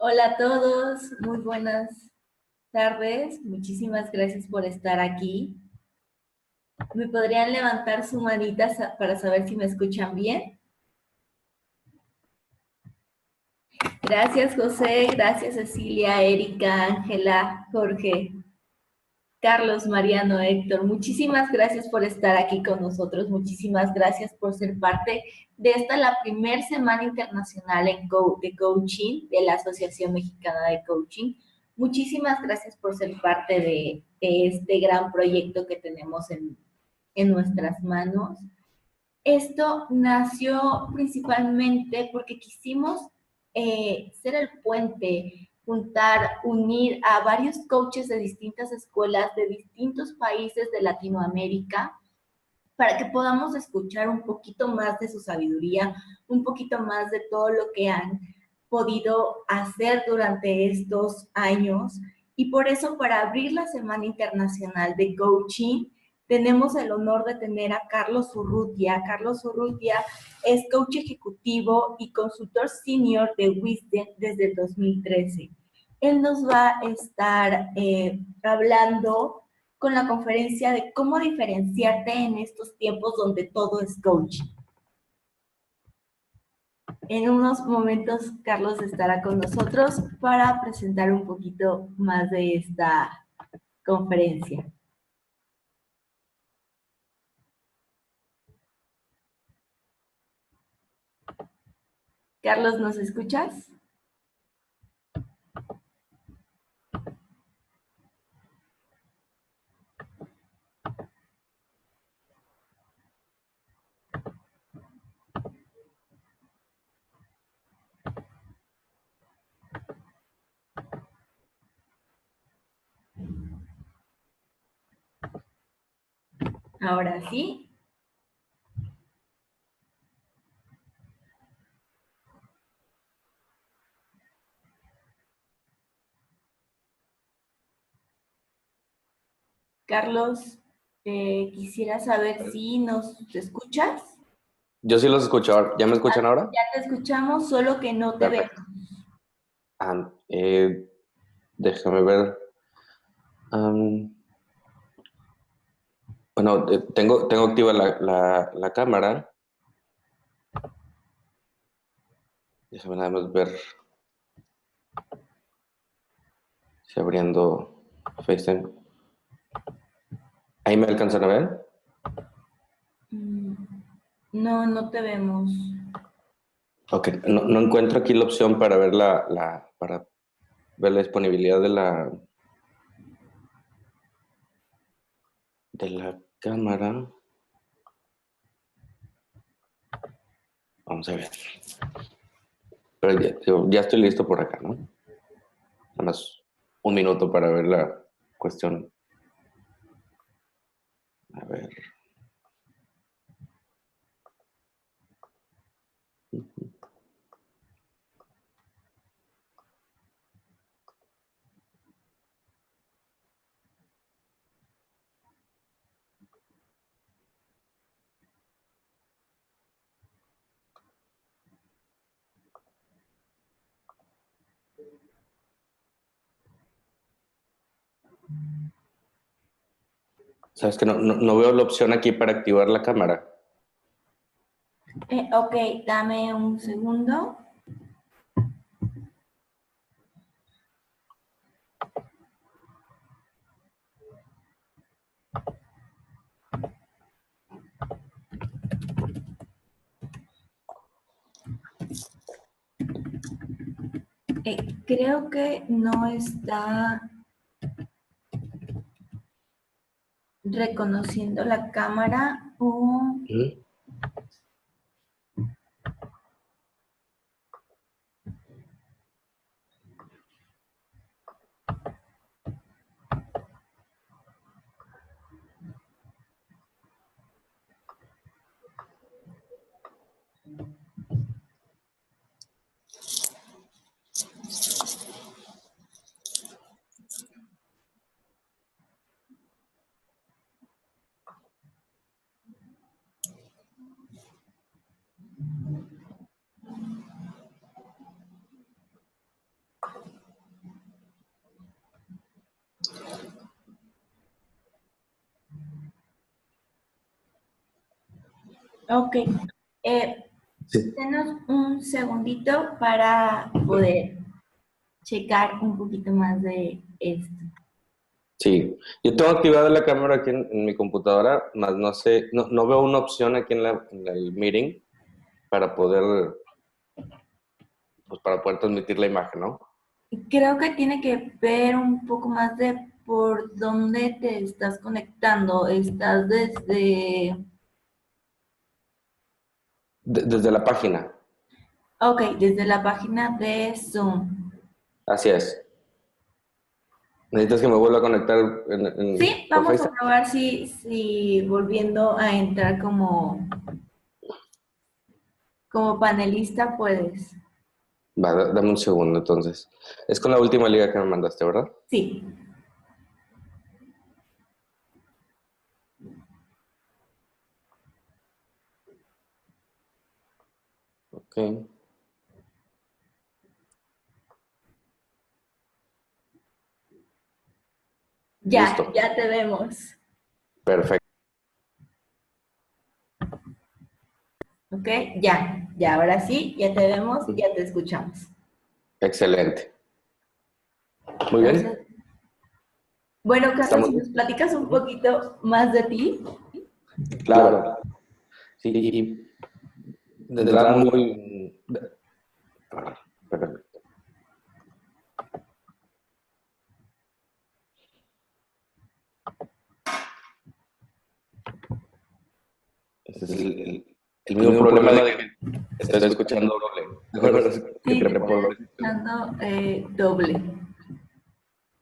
Hola a todos, muy buenas tardes. Muchísimas gracias por estar aquí. ¿Me podrían levantar su manita para saber si me escuchan bien? Gracias, José. Gracias, Cecilia, Erika, Ángela, Jorge, Carlos, Mariano, Héctor. Muchísimas gracias por estar aquí con nosotros. Muchísimas gracias por ser parte de la primera semana internacional de coaching de la Asociación Mexicana de Coaching. Muchísimas gracias por ser parte de este gran proyecto que tenemos en nuestras manos. Esto nació principalmente porque quisimos ser el puente, juntar, unir a varios coaches de distintas escuelas, de distintos países de Latinoamérica, para que podamos escuchar un poquito más de su sabiduría, un poquito más de todo lo que han podido hacer durante estos años. Y por eso, para abrir la Semana Internacional de Coaching, tenemos el honor de tener a Carlos Urrutia. Carlos Urrutia es coach ejecutivo y consultor senior de Wisdom desde el 2013. Él nos va a estar hablando con la conferencia de cómo diferenciarte en estos tiempos donde todo es coaching. En unos momentos Carlos estará con nosotros para presentar un poquito más de esta conferencia. Carlos, ¿nos escuchas? Ahora sí. Carlos, quisiera saber si nos escuchas. Yo sí los escucho. ¿Ya me escuchan ahora? Ya te escuchamos, solo que no te vemos. Déjame ver. Bueno, tengo activa la cámara. Déjame nada más ver si abriendo FaceTime. ¿Ahí me alcanzan a ver? No, no te vemos. Ok, no encuentro aquí la opción para ver para ver la disponibilidad de la cámara. Vamos a ver. Pero ya estoy listo por acá, ¿no? Nada más un minuto para ver la cuestión. A ver. ¿Sabes que no veo la opción aquí para activar la cámara? Ok, dame un segundo. Creo que no está reconociendo la cámara o... Ok. Sí. Denos un segundito para poder checar un poquito más de esto. Sí, yo tengo activada la cámara aquí en mi computadora, más no sé, no veo una opción aquí en el meeting para poder, pues para poder transmitir la imagen, ¿no? Creo que tiene que ver un poco más de por dónde te estás conectando. Estás desde... Desde la página, Ok, desde la página de Zoom. así es. ¿Necesitas que me vuelva a conectar Sí, por vamos a FaceTime? probar si volviendo a entrar como panelista puedes. Va, dame un segundo entonces. Es con la última liga que me mandaste, ¿verdad? Sí. Ok, Ya, listo. ya te vemos. Perfecto. Ok, ya, ahora sí, ya te vemos, ya te escuchamos. Excelente. Muy bien. Entonces, bueno, Carlos, ¿Estamos si nos listos? platicas un Ujú. poquito más de ti. Claro. Sí, y de entrada muy... Perdón. Ese es el mismo problema de que estoy escuchando doble. Mejor que Sí, te te estoy pongo. escuchando doble.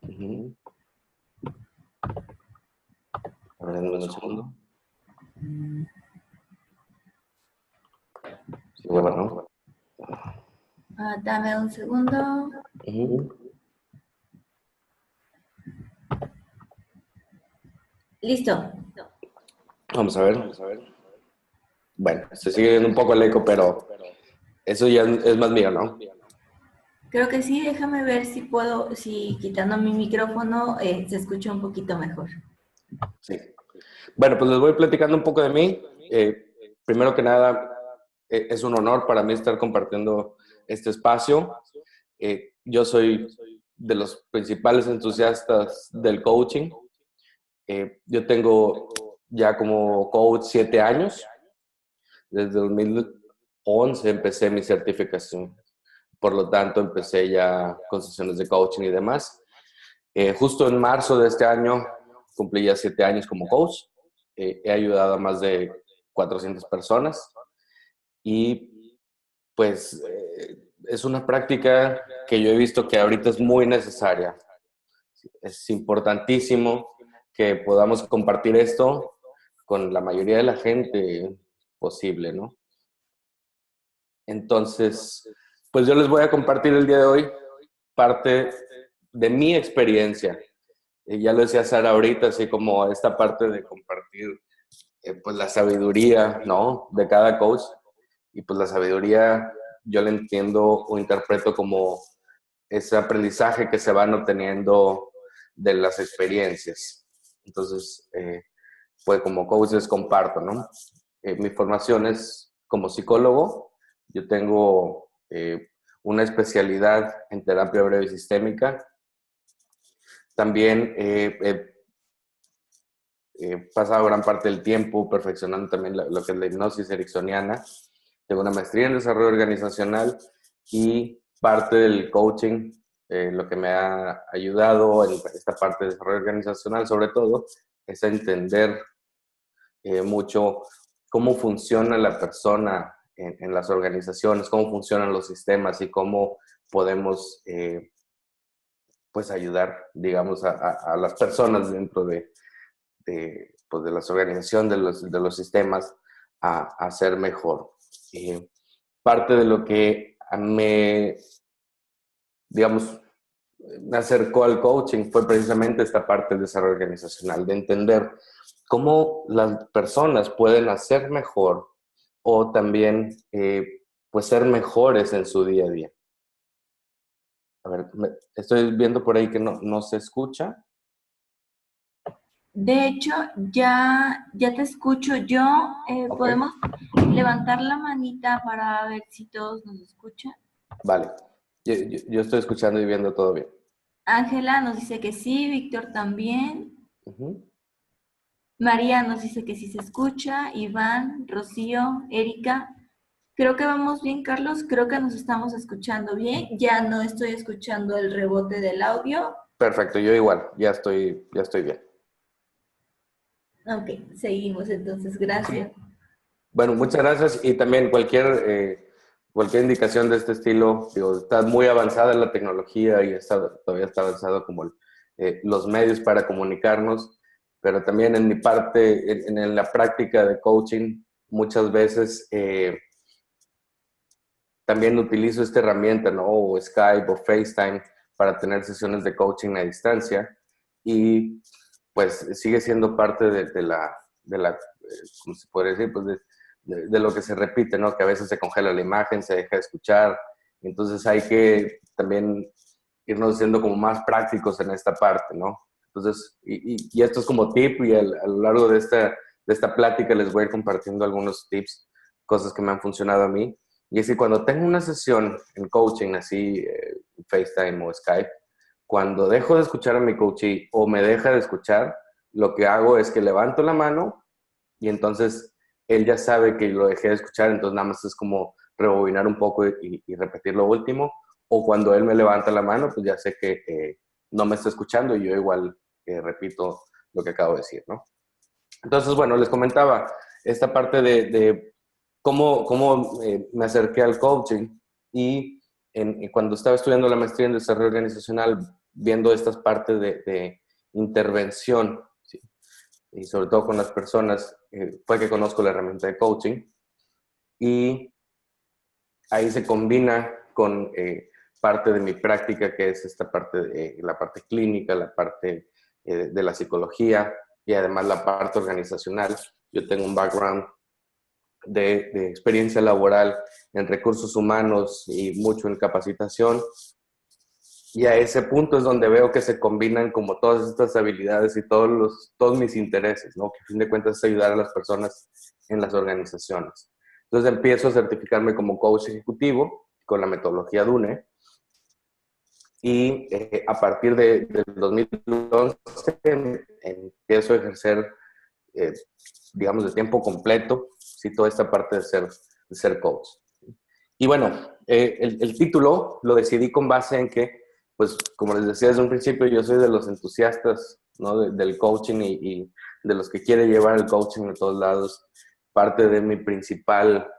Ujú. A ver, dame un segundo. Sí, bueno, ¿no? Dame un segundo. Ujú. Listo. Vamos a ver. Bueno, se sigue viendo un poco el eco, pero eso ya es más mío, ¿no? Creo que sí, déjame ver si puedo, si quitando mi micrófono se escucha un poquito mejor. Sí. Bueno, pues les voy platicando un poco de mí. Primero que nada, es un honor para mí estar compartiendo este espacio. Yo soy de los principales entusiastas del coaching. Yo tengo ya como coach 7 años. Desde 2011 empecé mi certificación. Por lo tanto, empecé ya con sesiones de coaching y demás. Justo en marzo de este año cumplí ya 7 años como coach. He ayudado a más de 400 personas y pues es una práctica que yo he visto que ahorita es muy necesaria. Es importantísimo que podamos compartir esto con la mayoría de la gente posible, ¿no? Entonces, pues yo les voy a compartir el día de hoy parte de mi experiencia. Ya lo decía Sara ahorita, así como esta parte de compartir pues la sabiduría, ¿no? De cada coach. Y pues la sabiduría yo la entiendo o interpreto como ese aprendizaje que se van obteniendo de las experiencias. Entonces, pues como coach les comparto, ¿no? Mi formación es como psicólogo. Yo tengo una especialidad en terapia breve y sistémica. También he pasado gran parte del tiempo perfeccionando también lo que es la hipnosis ericksoniana. Tengo una maestría en desarrollo organizacional y parte del coaching, lo que me ha ayudado en esta parte de desarrollo organizacional, sobre todo, es a entender mucho cómo funciona la persona en las organizaciones, cómo funcionan los sistemas y cómo podemos pues ayudar, digamos, a las personas dentro pues de las organizaciones, de los sistemas, a ser mejor. Parte de lo que digamos, me acercó al coaching fue precisamente esta parte del desarrollo organizacional, de entender cómo las personas pueden hacer mejor o también pues ser mejores en su día a día. A ver, estoy viendo por ahí que no se escucha. De hecho, ya te escucho yo. Ok, ¿Podemos levantar la manita para ver si todos nos escuchan? vale. Yo estoy escuchando y viendo todo bien. Ángela nos dice que sí, Víctor también. Ujú. María nos dice que sí se escucha, Iván, Rocío, Erika. Creo que vamos bien, Carlos. Creo que nos estamos escuchando bien. Ya no estoy escuchando el rebote del audio. Perfecto, yo igual, ya estoy bien. Ok, seguimos entonces. Gracias. Bueno, muchas gracias y también cualquier indicación de este estilo, digo, está muy avanzada la tecnología y todavía está avanzado como los medios para comunicarnos, pero también en mi parte, en la práctica de coaching, muchas veces también utilizo esta herramienta, ¿no? O Skype o FaceTime para tener sesiones de coaching a distancia y pues sigue siendo parte ¿cómo se puede decir? Pues de lo que se repite, ¿no? Que a veces se congela la imagen, se deja de escuchar, entonces hay que también irnos siendo como más prácticos en esta parte, ¿no? Entonces, y esto es como tip y a lo largo de esta plática les voy a ir compartiendo algunos tips, cosas que me han funcionado a mí. Y es que cuando tengo una sesión en coaching, así, FaceTime o Skype, cuando dejo de escuchar a mi coachee o me deja de escuchar, lo que hago es que levanto la mano y entonces él ya sabe que lo dejé de escuchar, entonces nada más es como rebobinar un poco y repetir lo último. O cuando él me levanta la mano, pues ya sé que no me está escuchando y yo igual repito lo que acabo de decir, ¿no? Entonces, bueno, les comentaba esta parte de cómo me acerqué al coaching y cuando estaba estudiando la maestría en desarrollo organizacional, viendo estas partes de intervención, ¿sí? Y sobre todo con las personas, fue que conozco la herramienta de coaching y ahí se combina con parte de mi práctica, que es esta parte de la parte clínica, la parte de la psicología y además la parte organizacional. Yo tengo un background de experiencia laboral en recursos humanos y mucho en capacitación. Y a ese punto es donde veo que se combinan como todas estas habilidades y todos mis intereses, ¿no? Que a fin de cuentas es ayudar a las personas en las organizaciones. Entonces empiezo a certificarme como coach ejecutivo con la metodología DUNE y a partir del 2011 empiezo a ejercer, eh, digamos, de tiempo completo, sí, toda esta parte de ser coach. Y bueno, el título lo decidí con base en que, pues, como les decía desde un principio, yo soy de los entusiastas, ¿no? Del coaching y de los que quiere llevar el coaching a todos lados. Parte de mi principal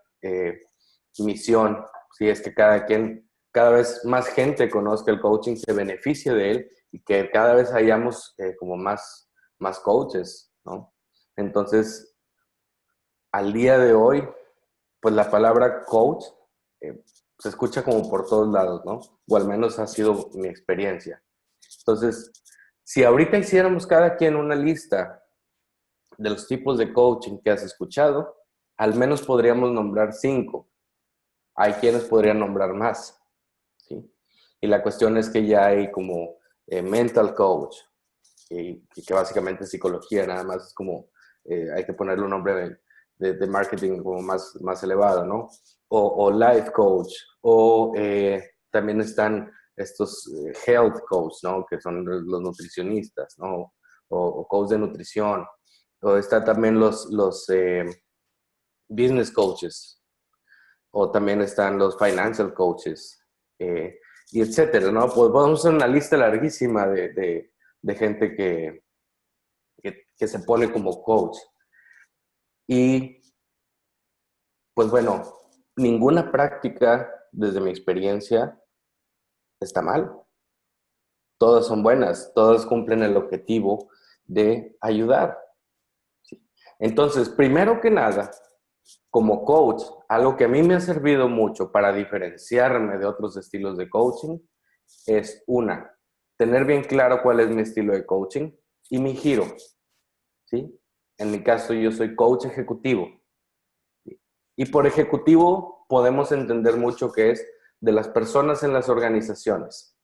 misión, sí, es que cada vez más gente conozca el coaching, se beneficie de él y que cada vez hayamos como más coaches, ¿no? Entonces, al día de hoy, pues la palabra coach eh, se escucha como por todos lados, ¿no? O al menos ha sido mi experiencia. Entonces, si ahorita hiciéramos cada quien una lista de los tipos de coaching que has escuchado, al menos podríamos nombrar 5. Hay quienes podrían nombrar más, ¿sí? Y la cuestión es que ya hay como mental coach, que básicamente es psicología, nada más es como, hay que ponerle un nombre de marketing como más elevado, ¿no? O life coach, o también están estos health coach, ¿no? Que son los nutricionistas, ¿no? O coach de nutrición, o está también los business coaches, o también están los financial coaches, eh, y etcétera, ¿no? Pues podemos hacer una lista larguísima de gente que se pone como coach. Y pues bueno, ninguna práctica, desde mi experiencia, está mal. Todas son buenas, todas cumplen el objetivo de ayudar. ¿Sí? Entonces, primero que nada, como coach, algo que a mí me ha servido mucho para diferenciarme de otros estilos de coaching es tener bien claro cuál es mi estilo de coaching y mi giro, ¿sí? En mi caso, yo soy coach ejecutivo. Y por ejecutivo podemos entender mucho que es de las personas en las organizaciones.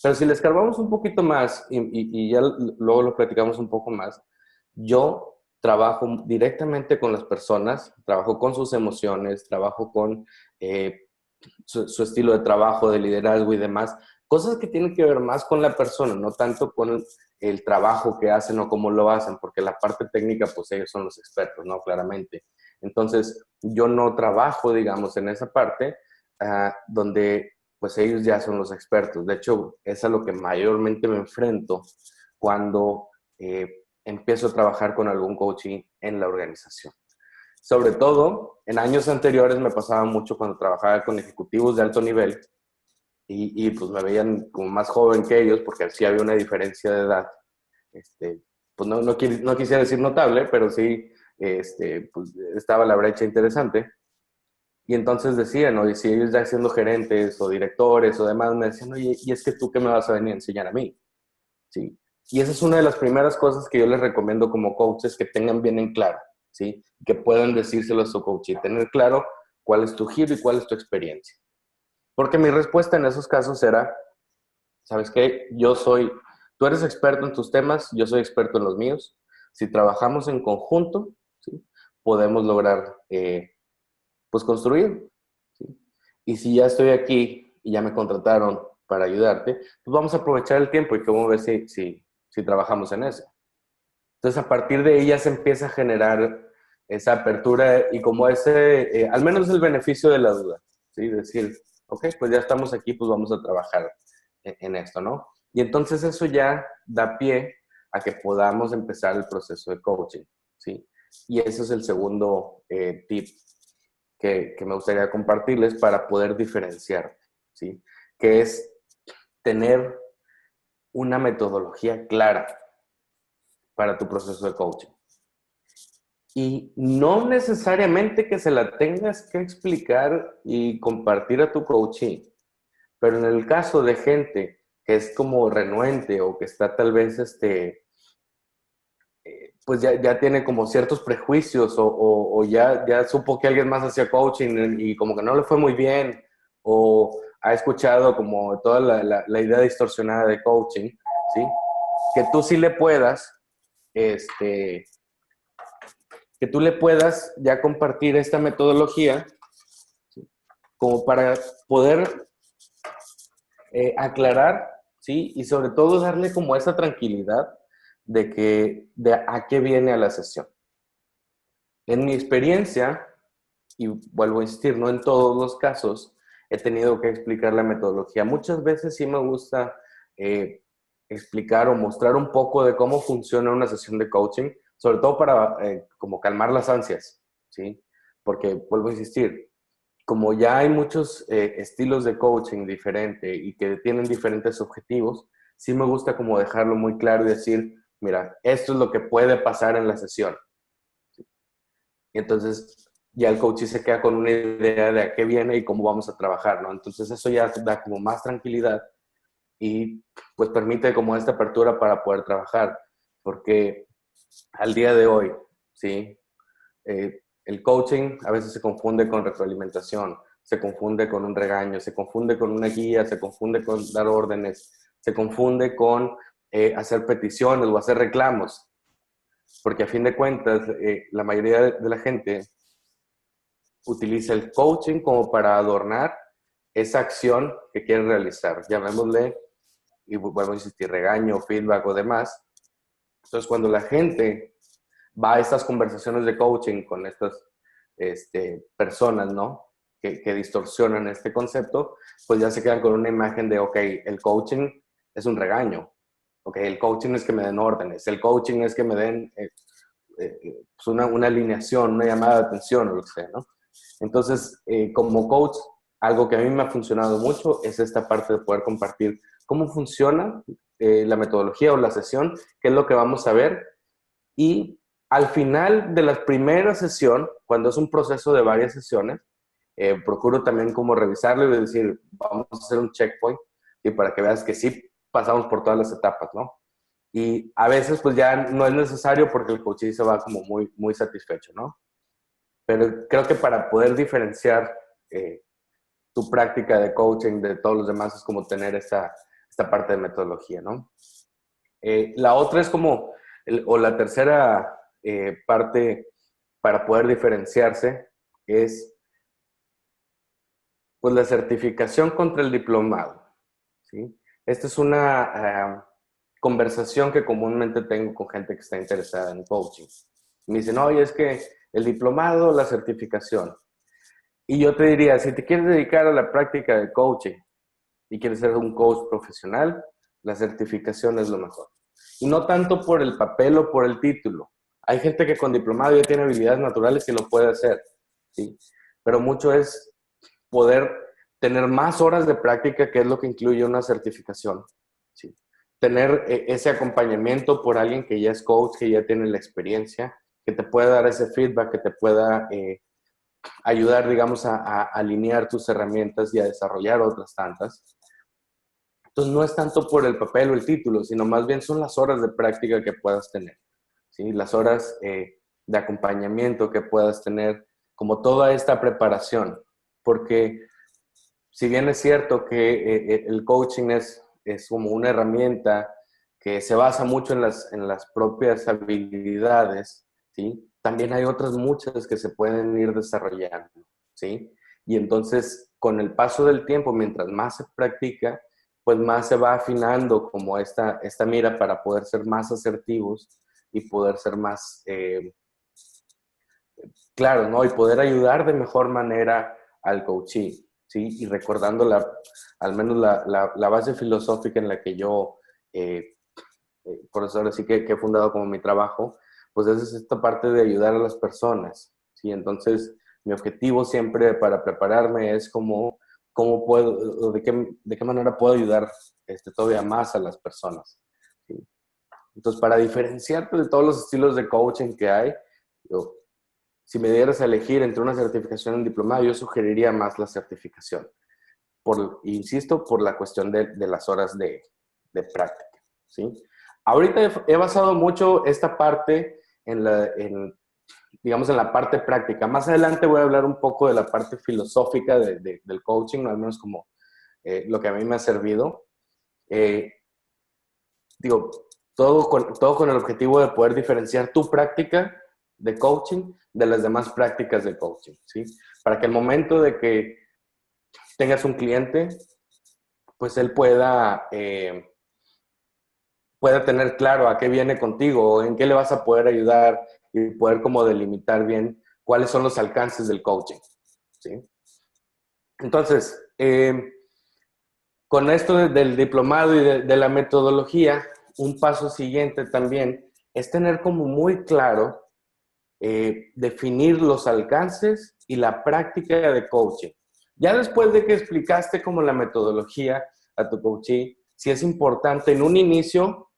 Pero si le escarbamos un poquito más y ya luego lo platicamos un poco más, yo trabajo directamente con las personas, trabajo con sus emociones, trabajo con eh, su estilo de trabajo, de liderazgo y demás, cosas que tienen que ver más con la persona, no tanto con el trabajo que hacen o cómo lo hacen, porque la parte técnica, pues ellos son los expertos, ¿no? Claramente. Entonces, yo no trabajo, digamos, en esa parte donde pues ellos ya son los expertos. De hecho, es a lo que mayormente me enfrento cuando empiezo a trabajar con algún coaching en la organización. Sobre todo, en años anteriores me pasaba mucho cuando trabajaba con ejecutivos de alto nivel pues me veían como más joven que ellos porque sí había una diferencia de edad. Pues no quisiera decir notable, pero sí pues estaba la brecha interesante. Y entonces decían, oye, si ellos ya siendo gerentes o directores o demás, me decían, oye, ¿y es que tú qué me vas a venir a enseñar a mí? ¿Sí? Y esa es una de las primeras cosas que yo les recomiendo como coaches, que tengan bien en claro, ¿sí? Que puedan decírselo a su coach y tener claro cuál es tu giro y cuál es tu experiencia. Porque mi respuesta en esos casos era, ¿sabes qué? Tú eres experto en tus temas, yo soy experto en los míos. Si trabajamos en conjunto, ¿sí? Podemos lograr, pues, construir, ¿sí? Y si ya estoy aquí y ya me contrataron para ayudarte, pues vamos a aprovechar el tiempo y cómo ver si trabajamos en eso. Entonces, a partir de ahí ya se empieza a generar esa apertura y como al menos el beneficio de la duda, ¿sí? Decir, ok, pues ya estamos aquí, pues vamos a trabajar en esto, ¿no? Y entonces eso ya da pie a que podamos empezar el proceso de coaching, ¿sí? Y ese es el segundo tip que me gustaría compartirles para poder diferenciar, ¿sí? Que es tener una metodología clara para tu proceso de coaching. Y no necesariamente que se la tengas que explicar y compartir a tu coachee, pero en el caso de gente que es como renuente o que está tal vez, pues ya tiene como ciertos prejuicios o ya supo que alguien más hacía coaching y como que no le fue muy bien o ha escuchado como toda la idea distorsionada de coaching, ¿sí? Que tú sí le puedas, que tú le puedas ya compartir esta metodología, ¿sí? Como para poder aclarar, ¿sí? Y sobre todo darle como esa tranquilidad de a qué viene a la sesión. En mi experiencia, y vuelvo a insistir, no en todos los casos, he tenido que explicar la metodología. Muchas veces sí me gusta explicar o mostrar un poco de cómo funciona una sesión de coaching, sobre todo para como calmar las ansias, ¿sí? Porque, vuelvo a insistir, como ya hay muchos estilos de coaching diferentes y que tienen diferentes objetivos, sí me gusta como dejarlo muy claro y decir, mira, esto es lo que puede pasar en la sesión. Y entonces ya el coach se queda con una idea de a qué viene y cómo vamos a trabajar, ¿no? Entonces eso ya da como más tranquilidad y pues permite como esta apertura para poder trabajar, porque al día de hoy, ¿sí? El coaching a veces se confunde con retroalimentación, se confunde con un regaño, se confunde con una guía, se confunde con dar órdenes, se confunde con hacer peticiones o hacer reclamos, porque a fin de cuentas la mayoría de la gente utiliza el coaching como para adornar esa acción que quieren realizar, llamémosle, y vuelvo a insistir, regaño, feedback o demás. Entonces, cuando la gente va a estas conversaciones de coaching con estas personas, ¿no? Que distorsionan este concepto, pues ya se quedan con una imagen de, ok, el coaching es un regaño, ok, el coaching es que me den órdenes, el coaching es que me den pues una alineación, una llamada de atención o lo que sea, ¿no? Entonces, como coach, algo que a mí me ha funcionado mucho es esta parte de poder compartir cómo funciona la metodología o la sesión, qué es lo que vamos a ver y al final de la primera sesión, cuando es un proceso de varias sesiones, procuro también como revisarlo y decir, vamos a hacer un checkpoint y para que veas que sí pasamos por todas las etapas, ¿no? Y a veces pues ya no es necesario porque el coach se va como muy, muy satisfecho, ¿no? Pero creo que para poder diferenciar tu práctica de coaching de todos los demás es como tener esta parte de metodología, ¿no? La otra es como, o la tercera parte para poder diferenciarse es pues la certificación contra el diplomado, ¿sí? Esta es una conversación que comúnmente tengo con gente que está interesada en coaching. Me dicen, oye, es que el diplomado, la certificación. Y yo te diría, si te quieres dedicar a la práctica de coaching y quieres ser un coach profesional, la certificación es lo mejor. Y no tanto por el papel o por el título. Hay gente que con diplomado ya tiene habilidades naturales y lo puede hacer, ¿sí? Pero mucho es poder tener más horas de práctica, que es lo que incluye una certificación, ¿sí? Tener ese acompañamiento por alguien que ya es coach, que ya tiene la experiencia, que te pueda dar ese feedback, que te pueda ayudar, digamos, a alinear tus herramientas y a desarrollar otras tantas. Entonces, no es tanto por el papel o el título, sino más bien son las horas de práctica que puedas tener, ¿sí? Las horas de acompañamiento que puedas tener, como toda esta preparación. Porque si bien es cierto que el coaching es como una herramienta que se basa mucho en las propias habilidades, ¿sí? También hay otras muchas que se pueden ir desarrollando, ¿sí? Y entonces, con el paso del tiempo, mientras más se practica, pues más se va afinando como esta mira para poder ser más asertivos y poder ser más claros, ¿no? Y poder ayudar de mejor manera al coachee, ¿sí? Y recordando al menos la base filosófica en la que yo, por eso ahora sí que he fundado como mi trabajo, pues es esta parte de ayudar a las personas, ¿sí? Entonces, mi objetivo siempre para prepararme es cómo puedo, de qué manera puedo ayudar todavía más a las personas, ¿sí? Entonces, para diferenciarte de todos los estilos de coaching que hay, yo, si me dieras a elegir entre una certificación y un diplomado, yo sugeriría más la certificación. Insisto, por la cuestión de las horas de práctica, ¿sí? Ahorita he basado mucho esta parte digamos, en la parte práctica. Más adelante voy a hablar un poco de la parte filosófica del coaching, al menos como lo que a mí me ha servido. Eh, Digo, todo con el objetivo de poder diferenciar tu práctica de coaching de las demás prácticas de coaching, ¿sí? Para que el momento de que tengas un cliente, pues él pueda tener claro a qué viene contigo, o en qué le vas a poder ayudar y poder como delimitar bien cuáles son los alcances del coaching, ¿sí? Entonces, con esto del diplomado y de la metodología, un paso siguiente también es tener como muy claro definir los alcances y la práctica de coaching. Ya después de que explicaste como la metodología a tu coachee, sí es importante en un inicio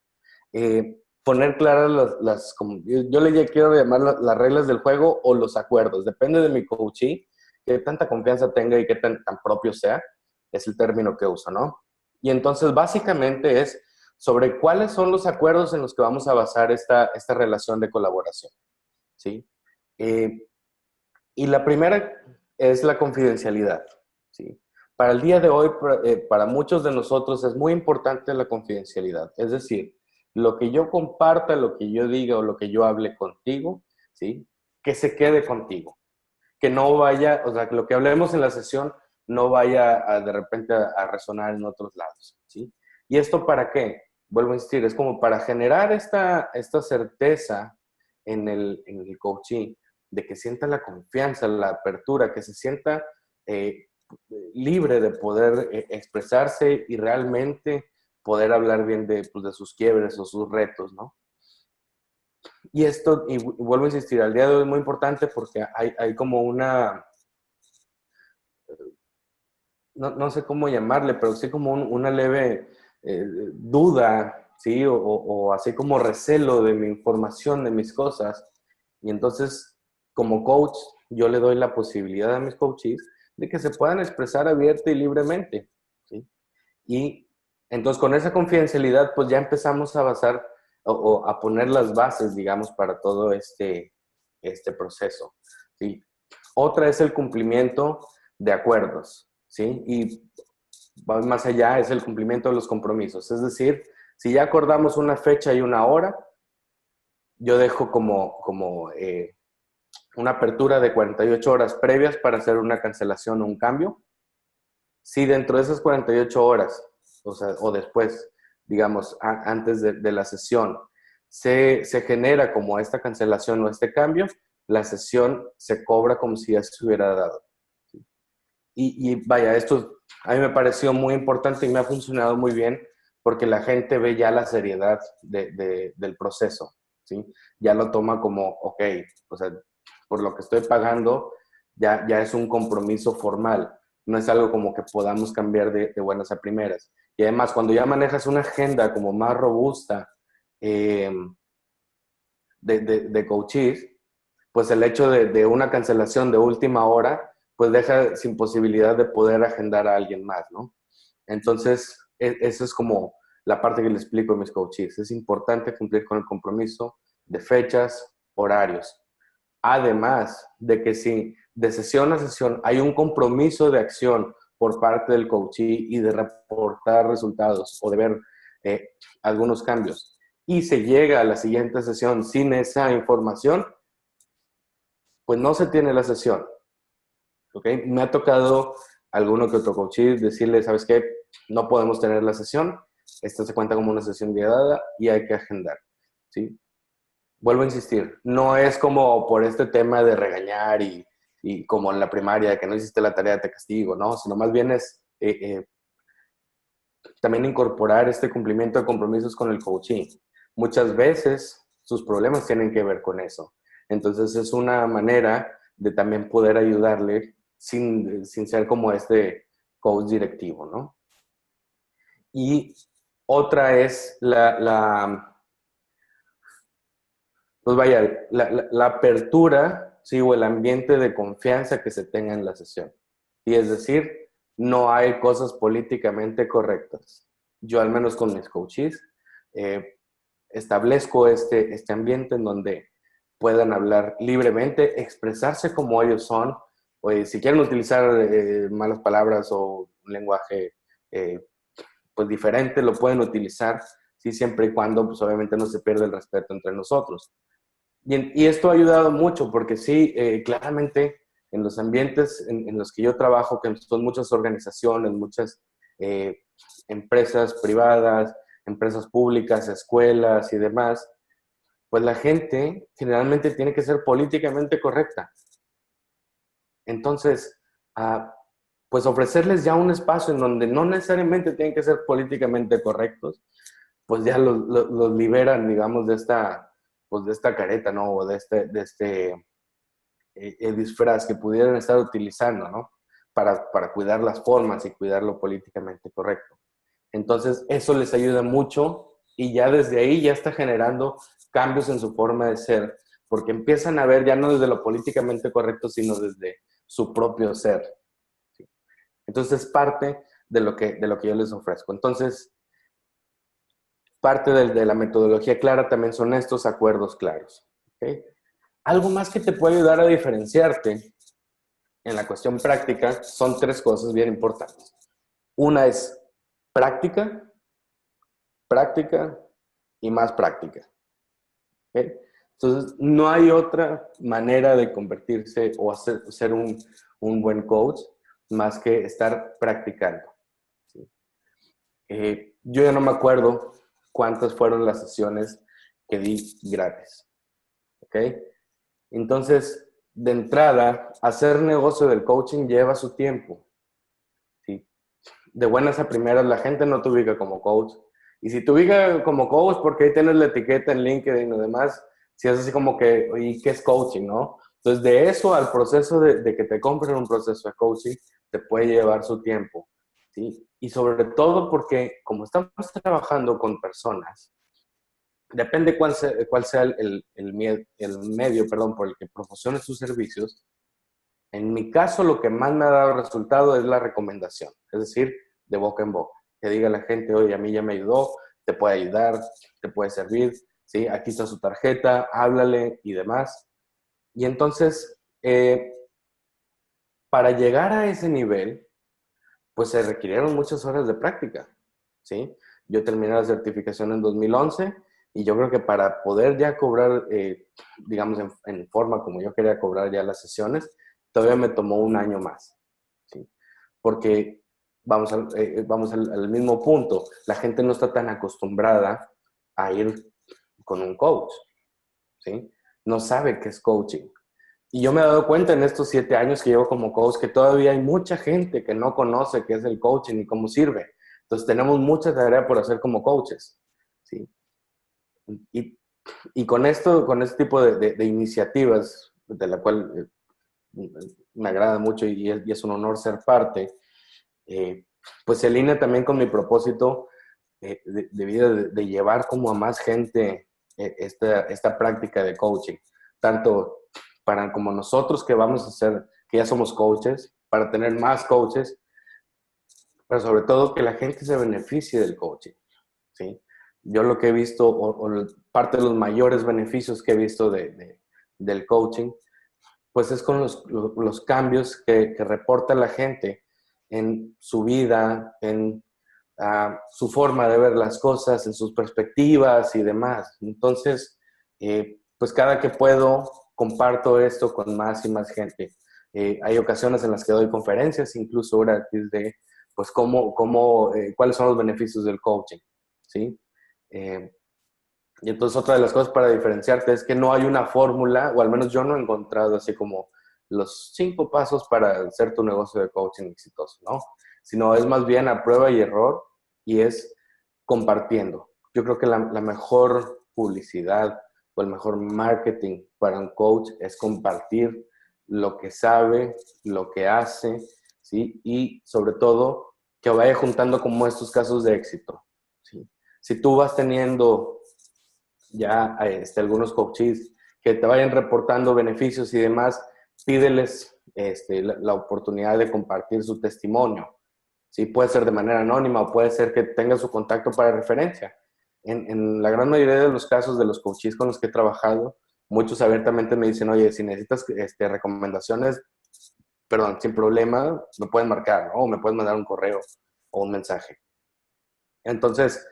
poner claras como yo le quiero llamar las reglas del juego o los acuerdos. Depende de mi coachee, qué tanta confianza tenga y qué tan propio sea, es el término que uso, ¿no? Y entonces básicamente es sobre cuáles son los acuerdos en los que vamos a basar esta relación de colaboración, ¿sí? Eh, y la primera es la confidencialidad, ¿sí? Para el día de hoy, para muchos de nosotros es muy importante la confidencialidad. Es decir, lo que yo comparta, lo que yo diga o lo que yo hable contigo, ¿sí? Que se quede contigo. Que no vaya, o sea, que lo que hablemos en la sesión no vaya de repente a resonar en otros lados, ¿sí? ¿Y esto para qué? Vuelvo a insistir, es como para generar esta certeza en el coaching, de que sienta la confianza, la apertura, que se sienta eh, libre de poder expresarse y realmente poder hablar bien pues, de sus quiebres o sus retos, ¿no? Y esto, y vuelvo a insistir, al día de hoy es muy importante porque hay como no sé cómo llamarle, pero sí como una leve duda, ¿sí? O así como recelo de mi información, de mis cosas. Y entonces, como coach, yo le doy la posibilidad a mis coaches de que se puedan expresar abierta y libremente, ¿sí? Y entonces con esa confidencialidad, pues ya empezamos a basar o a poner las bases, digamos, para todo este proceso, ¿sí? Otra es el cumplimiento de acuerdos, ¿sí? Y va más allá, es el cumplimiento de los compromisos. Es decir, si ya acordamos una fecha y una hora, yo dejo una apertura de 48 horas previas para hacer una cancelación o un cambio. Si dentro de esas 48 horas, o sea, o después, digamos, antes de la sesión, se genera como esta cancelación o este cambio, la sesión se cobra como si ya se hubiera dado. Y vaya, esto a mí me pareció muy importante y me ha funcionado muy bien porque la gente ve ya la seriedad del proceso, ¿sí? Ya lo toma como, ok, o sea, por lo que estoy pagando, ya es un compromiso formal, no es algo como que podamos cambiar de buenas a primeras. Y además, cuando ya manejas una agenda como más robusta de coaches, pues el hecho de una cancelación de última hora, pues deja sin posibilidad de poder agendar a alguien más, ¿no? Entonces, eso es como la parte que le explico a mis coaches. Es importante cumplir con el compromiso de fechas, horarios. Además de que si de sesión a sesión hay un compromiso de acción por parte del coachee y de reportar resultados o de ver eh, algunos cambios y se llega a la siguiente sesión sin esa información, pues no se tiene la sesión. ¿Ok? Me ha tocado alguno que otro coachee decirle, ¿sabes qué? No podemos tener la sesión, esta se cuenta como una sesión guiada y hay que agendar, ¿sí? Vuelvo a insistir, no es como por este tema de regañar y como en la primaria, de que no hiciste la tarea te castigo, ¿no? Sino más bien es también incorporar este cumplimiento de compromisos con el coaching. Muchas veces sus problemas tienen que ver con eso. Entonces es una manera de también poder ayudarle sin ser como este coach directivo, ¿no? Y otra es pues vaya, la apertura, sí, o el ambiente de confianza que se tenga en la sesión. Y es decir, no hay cosas políticamente correctas. Yo al menos con mis coaches establezco este ambiente en donde puedan hablar libremente, expresarse como ellos son, o si quieren utilizar malas palabras o un lenguaje eh, pues diferente, lo pueden utilizar, sí, siempre y cuando pues obviamente no se pierde el respeto entre nosotros. Y esto ha ayudado mucho porque sí, claramente en los ambientes en los que yo trabajo, que son muchas organizaciones, muchas eh, empresas privadas, empresas públicas, escuelas y demás, pues la gente generalmente tiene que ser políticamente correcta. Entonces, pues ofrecerles ya un espacio en donde no necesariamente tienen que ser políticamente correctos, pues ya los liberan, digamos, pues de esta careta, ¿no? O de este disfraz que pudieran estar utilizando, ¿no? Para cuidar las formas y cuidar lo políticamente correcto. Entonces, eso les ayuda mucho y ya desde ahí ya está generando cambios en su forma de ser, porque empiezan a ver ya no desde lo políticamente correcto, sino desde su propio ser. ¿Sí? Entonces, es parte de lo que yo les ofrezco. Entonces, parte de la metodología clara también son estos acuerdos claros. ¿Okay? Algo más que te puede ayudar a diferenciarte en la cuestión práctica son tres cosas bien importantes. Una es práctica, práctica y más práctica. ¿Okay? Entonces, no hay otra manera de convertirse o ser un buen coach más que estar practicando. ¿Sí? Yo ya no me acuerdo cuántas fueron las sesiones que di gratis. ¿Ok? Entonces, de entrada, hacer negocio del coaching lleva su tiempo. ¿Sí? De buenas a primeras, la gente no te ubica como coach. Y si te ubica como coach, porque ahí tienes la etiqueta en LinkedIn y demás, si es así como que, ¿y qué es coaching, no? Entonces, de eso al proceso de que te compren un proceso de coaching, te puede llevar su tiempo. ¿Sí? Y sobre todo porque como estamos trabajando con personas, depende cuál sea el medio, perdón, por el que promociones tus servicios. En mi caso, lo que más me ha dado resultado es la recomendación, es decir, de boca en boca. Que diga la gente, oye, a mí ya me ayudó, te puede ayudar, te puede servir, ¿sí? Aquí está su tarjeta, háblale y demás. Y entonces, para llegar a ese nivel, pues se requirieron muchas horas de práctica, ¿sí? Yo terminé la certificación en 2011 y yo creo que para poder ya cobrar, digamos, en forma como yo quería cobrar ya las sesiones, todavía me tomó un año más, ¿sí? Porque vamos al mismo punto, la gente no está tan acostumbrada a ir con un coach, ¿sí? No sabe qué es coaching. Y yo me he dado cuenta en estos 7 años que llevo como coach que todavía hay mucha gente que no conoce qué es el coaching y cómo sirve. Entonces tenemos mucha tarea por hacer como coaches, ¿sí? Y, y con esto, con este tipo de iniciativas, de la cual me agrada mucho y es un honor ser parte, eh, pues se alinea también con mi propósito de vida, de llevar como a más gente esta práctica de coaching, tanto para como nosotros que vamos a ser, que ya somos coaches, para tener más coaches, pero sobre todo que la gente se beneficie del coaching, ¿sí? Yo lo que he visto, o parte de los mayores beneficios que he visto del coaching, pues es con los cambios que reporta la gente en su vida, en su forma de ver las cosas, en sus perspectivas y demás. Entonces, pues cada que puedo, comparto esto con más y más gente. Hay ocasiones en las que doy conferencias, incluso gratis, de pues cuáles son los beneficios del coaching, ¿sí? Eh, y entonces otra de las cosas para diferenciarte es que no hay una fórmula, o al menos yo no he encontrado así como los 5 pasos para hacer tu negocio de coaching exitoso, ¿no? Sino es más bien a prueba y error y es compartiendo. Yo creo que la mejor publicidad o el mejor marketing para un coach es compartir lo que sabe, lo que hace, ¿sí? Y sobre todo que vaya juntando como estos casos de éxito, ¿sí? Si tú vas teniendo ya algunos coaches que te vayan reportando beneficios y demás, pídeles la oportunidad de compartir su testimonio. Sí, puede ser de manera anónima o puede ser que tenga su contacto para referencia. En la gran mayoría de los casos de los coaches con los que he trabajado, muchos abiertamente me dicen, oye, si necesitas recomendaciones, perdón, sin problema, me pueden marcar, ¿no? O me pueden mandar un correo o un mensaje. Entonces,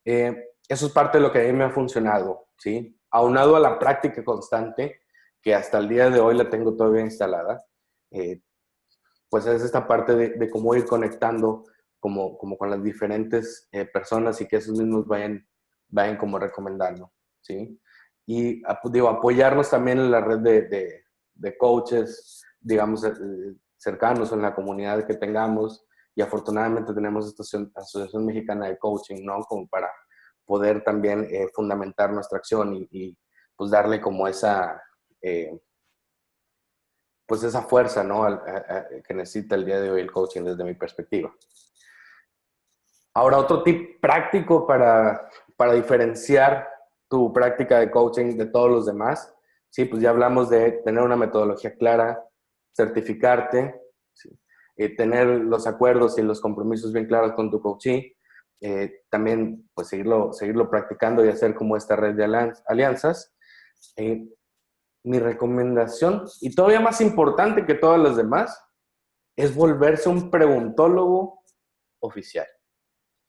eso es parte de lo que a mí me ha funcionado, ¿sí? Aunado a la práctica constante, que hasta el día de hoy la tengo todavía instalada, eh, pues es esta parte de cómo ir conectando como con las diferentes personas y que esos mismos vayan como recomendando, ¿sí? Y digo, apoyarnos también en la red de coaches, digamos, cercanos en la comunidad que tengamos, y afortunadamente tenemos esta Asociación Mexicana de Coaching, ¿no? Como para poder también fundamentar nuestra acción y pues darle como eh, pues esa fuerza, ¿no? Que necesita el día de hoy el coaching desde mi perspectiva. Ahora, otro tip práctico para diferenciar tu práctica de coaching de todos los demás, sí, pues ya hablamos de tener una metodología clara, certificarte, ¿sí? Tener los acuerdos y los compromisos bien claros con tu coachee, también pues seguirlo practicando y hacer como esta red de alianzas. Eh, Mi recomendación, y todavía más importante que todas las demás, es volverse un preguntólogo oficial.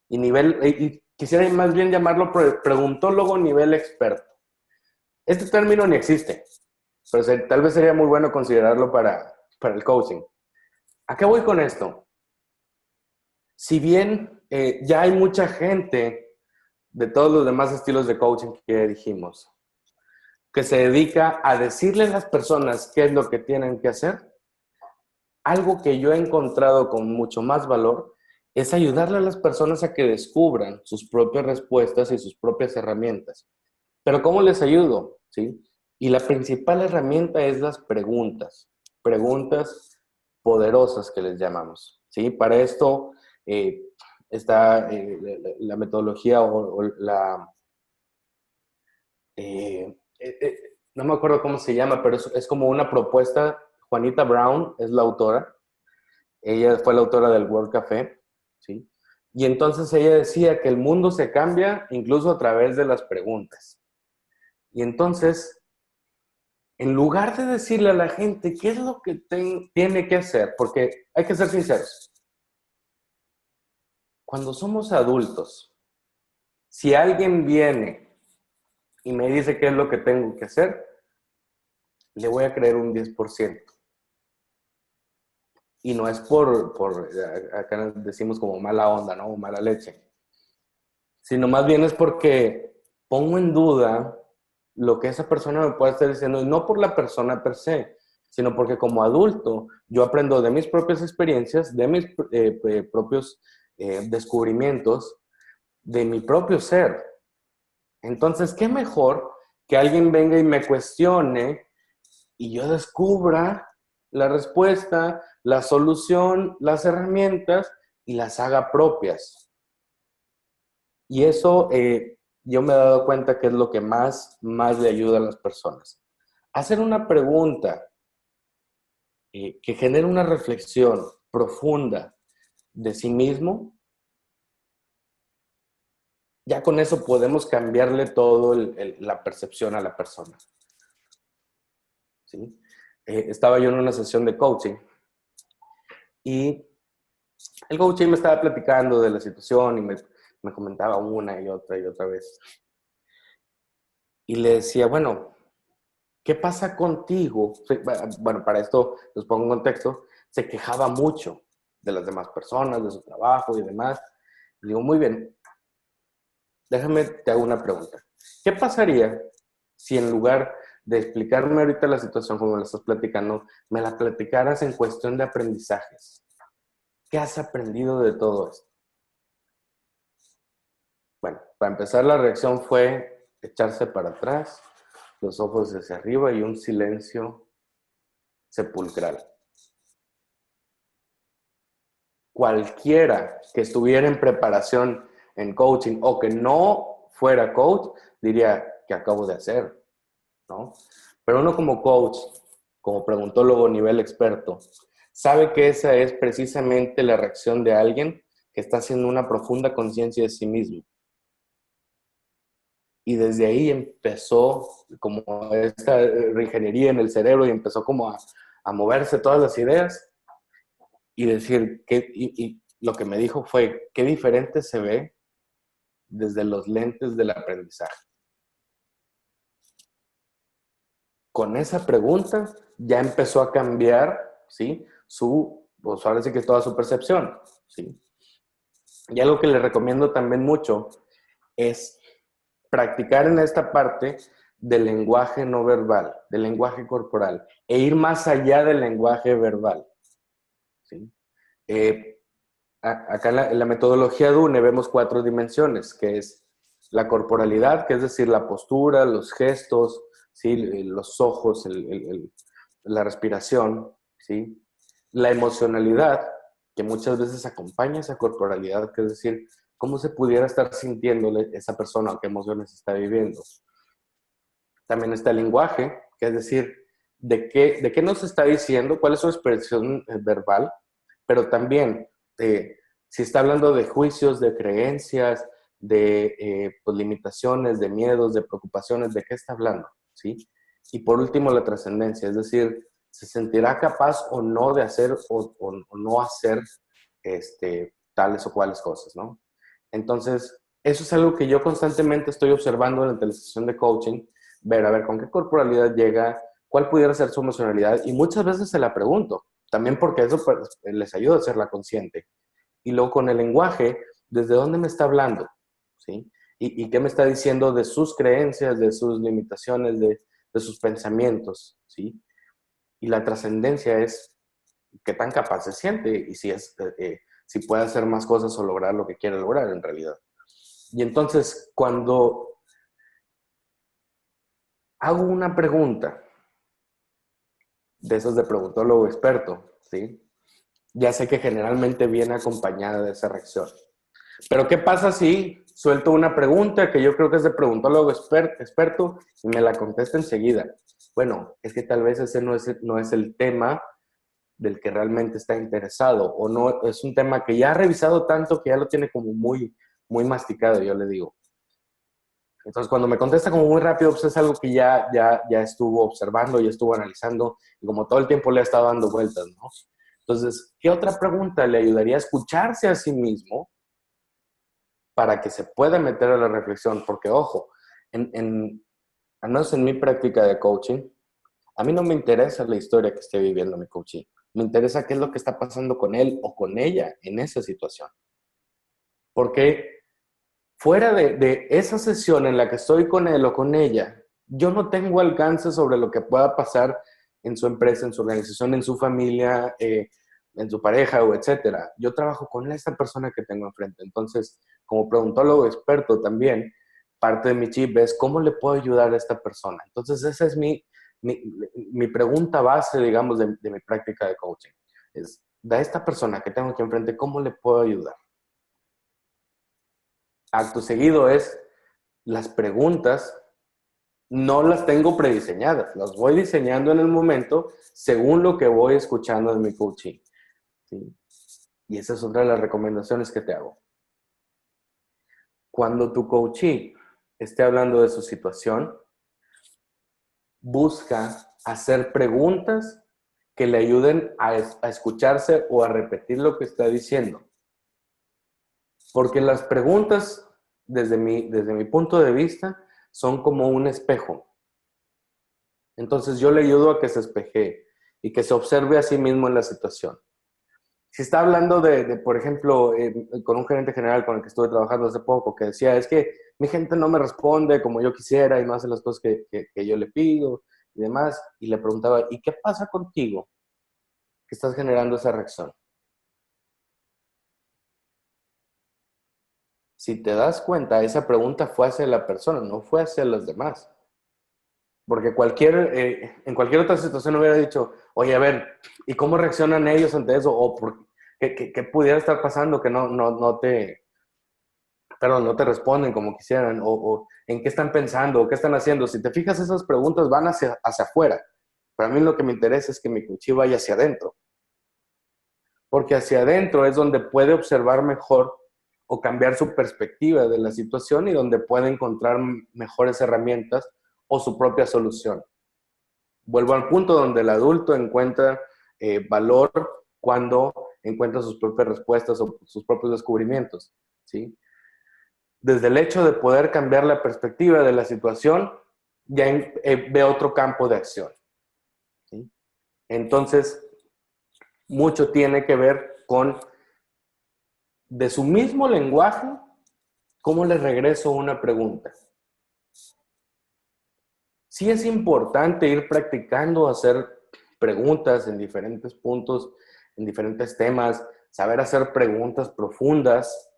Y quisiera más bien llamarlo preguntólogo nivel experto. Este término ni existe, pero tal vez sería muy bueno considerarlo para el coaching. ¿A qué voy con esto? Si bien ya hay mucha gente de todos los demás estilos de coaching que ya dijimos, que se dedica a decirle a las personas qué es lo que tienen que hacer, algo que yo he encontrado con mucho más valor es ayudarle a las personas a que descubran sus propias respuestas y sus propias herramientas. Pero ¿cómo les ayudo? ¿Sí? Y la principal herramienta es las preguntas. Preguntas poderosas que les llamamos. ¿Sí? Para esto está la metodología o la... no me acuerdo cómo se llama, pero es como una propuesta. Juanita Brown es la autora. Ella fue la autora del World Café, ¿sí? Y entonces ella decía que el mundo se cambia incluso a través de las preguntas. Y entonces, en lugar de decirle a la gente qué es lo que tiene que hacer, porque hay que ser sinceros, cuando somos adultos, si alguien viene y me dice qué es lo que tengo que hacer, le voy a creer un 10%. Y no es acá decimos como mala onda, ¿no? O mala leche. Sino más bien es porque pongo en duda lo que esa persona me puede estar diciendo, y no por la persona per se, sino porque como adulto yo aprendo de mis propias experiencias, de mis propios descubrimientos, de mi propio ser. Entonces, ¿qué mejor que alguien venga y me cuestione y yo descubra la respuesta, la solución, las herramientas y las haga propias? Y eso yo me he dado cuenta que es lo que más le ayuda a las personas. Hacer una pregunta que genere una reflexión profunda de sí mismo, ya con eso podemos cambiarle todo la percepción a la persona. ¿Sí? Estaba yo en una sesión de coaching y el coaching me estaba platicando de la situación y me comentaba una y otra vez. Y le decía, bueno, ¿qué pasa contigo? Bueno, para esto les pongo en contexto, se quejaba mucho de las demás personas, de su trabajo y demás. Y digo, muy bien, déjame, te hago una pregunta. ¿Qué pasaría si en lugar de explicarme ahorita la situación como la estás platicando, me la platicaras en cuestión de aprendizajes? ¿Qué has aprendido de todo esto? Bueno, para empezar la reacción fue echarse para atrás, los ojos hacia arriba y un silencio sepulcral. Cualquiera que estuviera en preparación en coaching o que no fuera coach, diría, ¿qué acabo de hacer? ¿No? Pero uno como coach, como preguntólogo nivel experto, sabe que esa es precisamente la reacción de alguien que está haciendo una profunda conciencia de sí mismo. Y desde ahí empezó como esta reingeniería en el cerebro y empezó como a moverse todas las ideas y decir, y lo que me dijo fue, qué diferente se ve desde los lentes del aprendizaje. Con esa pregunta ya empezó a cambiar, ¿sí? Pues ahora sí que toda su percepción, ¿sí? Y algo que le recomiendo también mucho es practicar en esta parte del lenguaje no verbal, del lenguaje corporal, e ir más allá del lenguaje verbal, ¿sí? Acá en la metodología DUNE vemos 4 dimensiones, que es la corporalidad, que es decir, la postura, los gestos, ¿sí? Los ojos, la respiración, ¿sí? La emocionalidad, que muchas veces acompaña esa corporalidad, que es decir, cómo se pudiera estar sintiéndole esa persona o qué emociones está viviendo. También está el lenguaje, que es decir, de qué nos está diciendo, cuál es su expresión verbal, pero también si está hablando de juicios, de creencias, de pues, limitaciones, de miedos, de preocupaciones, ¿de qué está hablando? ¿Sí? Y por último, la trascendencia, es decir, ¿se sentirá capaz o no de hacer o no hacer tales o cuales cosas, ¿no? Entonces, eso es algo que yo constantemente estoy observando durante la sesión de coaching, ver, a ver, con qué corporalidad llega, cuál pudiera ser su emocionalidad, y muchas veces se la pregunto, también porque eso pues, les ayuda a hacerla consciente. Y luego con el lenguaje, ¿desde dónde me está hablando? ¿Sí? ¿Y qué me está diciendo de sus creencias, de sus limitaciones, de sus pensamientos? ¿Sí? Y la trascendencia es qué tan capaz se siente y si puede hacer más cosas o lograr lo que quiere lograr en realidad. Y entonces, cuando hago una pregunta, de esas de preguntólogo experto, ¿sí? Ya sé que generalmente viene acompañada de esa reacción. Pero ¿qué pasa si suelto una pregunta que yo creo que es de preguntólogo experto y me la contesta enseguida? Bueno, es que tal vez ese no es el tema del que realmente está interesado o no es un tema que ya ha revisado tanto que ya lo tiene como muy masticado, yo le digo. Entonces, cuando me contesta como muy rápido, pues es algo que ya estuvo observando, ya estuvo analizando y como todo el tiempo le ha estado dando vueltas, ¿no? Entonces, ¿qué otra pregunta le ayudaría a escucharse a sí mismo para que se pueda meter a la reflexión, porque ojo, al menos en mi práctica de coaching, a mí no me interesa la historia que esté viviendo mi coachee, me interesa qué es lo que está pasando con él o con ella en esa situación. Porque fuera de esa sesión en la que estoy con él o con ella, yo no tengo alcance sobre lo que pueda pasar en su empresa, en su organización, en su familia, en su pareja o etcétera. Yo trabajo con esta persona que tengo enfrente. Entonces, como preguntólogo experto también, parte de mi chip es cómo le puedo ayudar a esta persona. Entonces, esa es mi pregunta base, digamos, de mi práctica de coaching. Es, de esta persona que tengo aquí enfrente, ¿cómo le puedo ayudar? Acto seguido es, las preguntas no las tengo prediseñadas, las voy diseñando en el momento según lo que voy escuchando de mi coaching. ¿Sí? Y esa es otra de las recomendaciones que te hago. Cuando tu coachee esté hablando de su situación, busca hacer preguntas que le ayuden a escucharse o a repetir lo que está diciendo. Porque las preguntas, desde mi punto de vista, son como un espejo. Entonces yo le ayudo a que se espejee y que se observe a sí mismo en la situación. Si está hablando por ejemplo, con un gerente general con el que estuve trabajando hace poco, que decía, es que mi gente no me responde como yo quisiera y no hace las cosas que yo le pido y demás, y le preguntaba, ¿y qué pasa contigo que estás generando esa reacción? Si te das cuenta, esa pregunta fue hacia la persona, no fue hacia los demás. Porque en cualquier otra situación hubiera dicho, oye, a ver, ¿y cómo reaccionan ellos ante eso? O ¿qué pudiera estar pasando que no te responden como quisieran? O ¿en qué están pensando? ¿O qué están haciendo? Si te fijas, esas preguntas van hacia afuera. Para mí lo que me interesa es que mi coachee vaya hacia adentro. Porque hacia adentro es donde puede observar mejor o cambiar su perspectiva de la situación y donde puede encontrar mejores herramientas o su propia solución. Vuelvo al punto donde el adulto encuentra valor cuando encuentra sus propias respuestas o sus propios descubrimientos, ¿sí? Desde el hecho de poder cambiar la perspectiva de la situación, ya ve otro campo de acción, ¿sí? Entonces, mucho tiene que ver con, de su mismo lenguaje, cómo le regreso una pregunta. Sí es importante ir practicando hacer preguntas en diferentes puntos, en diferentes temas, saber hacer preguntas profundas,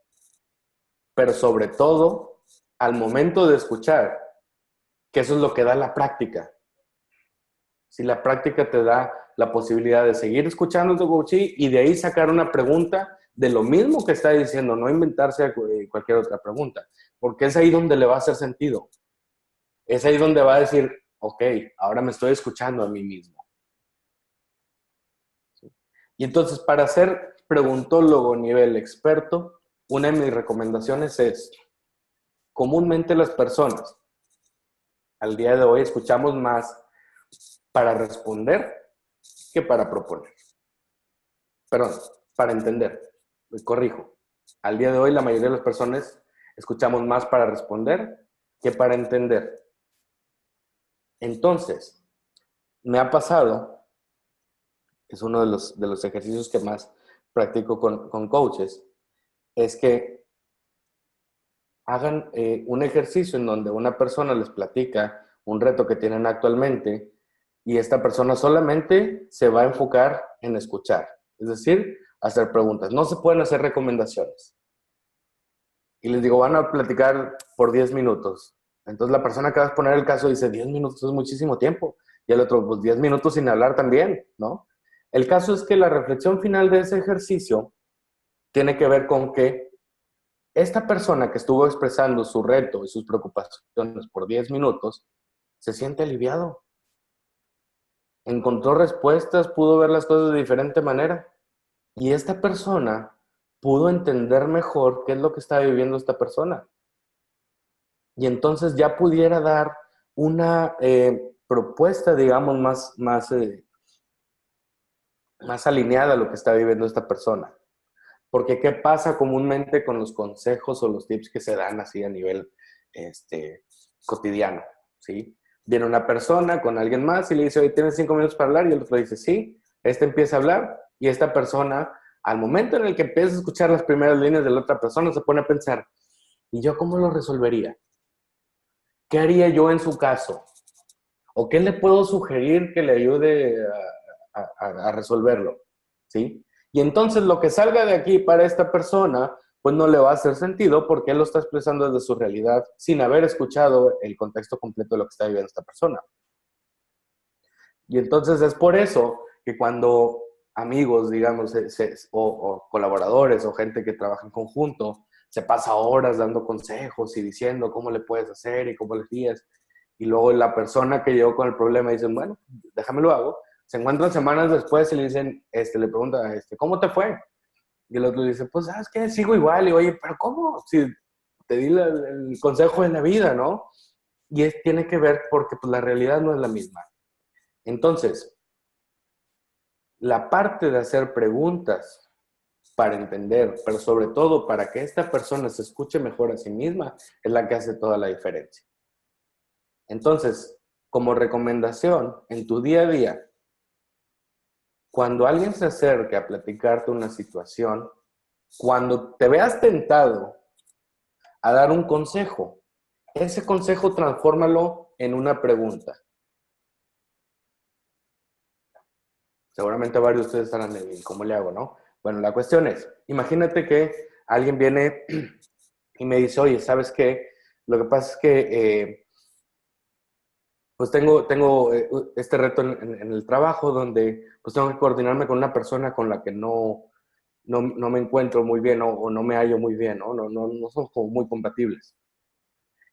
pero sobre todo al momento de escuchar, que eso es lo que da la práctica. Si la práctica te da la posibilidad de seguir escuchando a tu coachee y de ahí sacar una pregunta de lo mismo que está diciendo, no inventarse cualquier otra pregunta, porque es ahí donde le va a hacer sentido. Es ahí donde va a decir, ok, ahora me estoy escuchando a mí mismo. ¿Sí? Y entonces, para ser preguntólogo nivel experto, una de mis recomendaciones es, comúnmente las personas al día de hoy escuchamos más para responder que para proponer. Perdón, para entender. Me corrijo. Al día de hoy la mayoría de las personas escuchamos más para responder que para entender. Entonces, me ha pasado, es uno de los ejercicios que más practico con coaches, es que hagan un ejercicio en donde una persona les platica un reto que tienen actualmente y esta persona solamente se va a enfocar en escuchar, es decir, hacer preguntas. No se pueden hacer recomendaciones. Y les digo, van a platicar por 10 minutos. Entonces la persona que va a exponer el caso dice, 10 minutos es muchísimo tiempo. Y el otro, pues 10 minutos sin hablar también, ¿no? El caso es que la reflexión final de ese ejercicio tiene que ver con que esta persona que estuvo expresando su reto y sus preocupaciones por 10 minutos se siente aliviado. Encontró respuestas, pudo ver las cosas de diferente manera. Y esta persona pudo entender mejor qué es lo que está viviendo esta persona. Y entonces ya pudiera dar una propuesta, digamos, más alineada a lo que está viviendo esta persona. Porque ¿qué pasa comúnmente con los consejos o los tips que se dan así a nivel cotidiano? ¿Sí? Viene una persona con alguien más y le dice, oye, ¿tienes 5 minutos para hablar? Y el otro dice, sí. Empieza a hablar y esta persona, al momento en el que empieza a escuchar las primeras líneas de la otra persona, se pone a pensar, ¿y yo cómo lo resolvería? ¿Qué haría yo en su caso? ¿O qué le puedo sugerir que le ayude a resolverlo? ¿Sí? Y entonces lo que salga de aquí para esta persona, pues no le va a hacer sentido porque él lo está expresando desde su realidad sin haber escuchado el contexto completo de lo que está viviendo esta persona. Y entonces es por eso que cuando amigos, digamos, o colaboradores o gente que trabaja en conjunto, se pasa horas dando consejos y diciendo cómo le puedes hacer y cómo le guías. Y luego la persona que llegó con el problema dice, bueno, déjame lo hago. Se encuentran semanas después y le dicen, le pregunta, ¿cómo te fue? Y el otro dice, pues, ¿sabes qué? Sigo igual. Y oye, ¿pero cómo? Si te di el consejo de la vida, ¿no? Y tiene que ver porque pues, la realidad no es la misma. Entonces, la parte de hacer preguntas para entender, pero sobre todo para que esta persona se escuche mejor a sí misma, es la que hace toda la diferencia. Entonces, como recomendación, en tu día a día, cuando alguien se acerque a platicarte una situación, cuando te veas tentado a dar un consejo, ese consejo transfórmalo en una pregunta. Seguramente varios de ustedes estarán de, ¿cómo le hago, no? Bueno, la cuestión es, imagínate que alguien viene y me dice, oye, ¿sabes qué? Lo que pasa es que pues tengo este reto en el trabajo donde pues tengo que coordinarme con una persona con la que no me encuentro muy bien o no me hallo muy bien, ¿no? No somos como muy compatibles.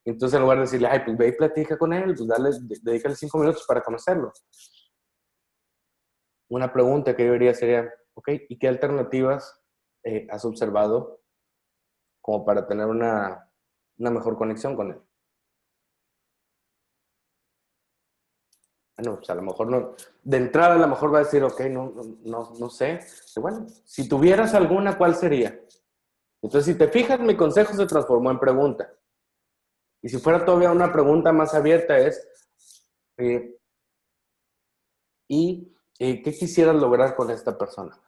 Entonces, en lugar de decirle, ay, pues ve y platica con él, pues dedícale 5 minutos para conocerlo. Una pregunta que yo diría sería, ok, ¿y qué alternativas has observado como para tener una mejor conexión con él? Bueno, pues a lo mejor no, de entrada a lo mejor va a decir, ok, no sé. Y bueno, si tuvieras alguna, ¿cuál sería? Entonces, si te fijas, mi consejo se transformó en pregunta. Y si fuera todavía una pregunta más abierta es, eh, ¿y qué quisieras lograr con esta persona?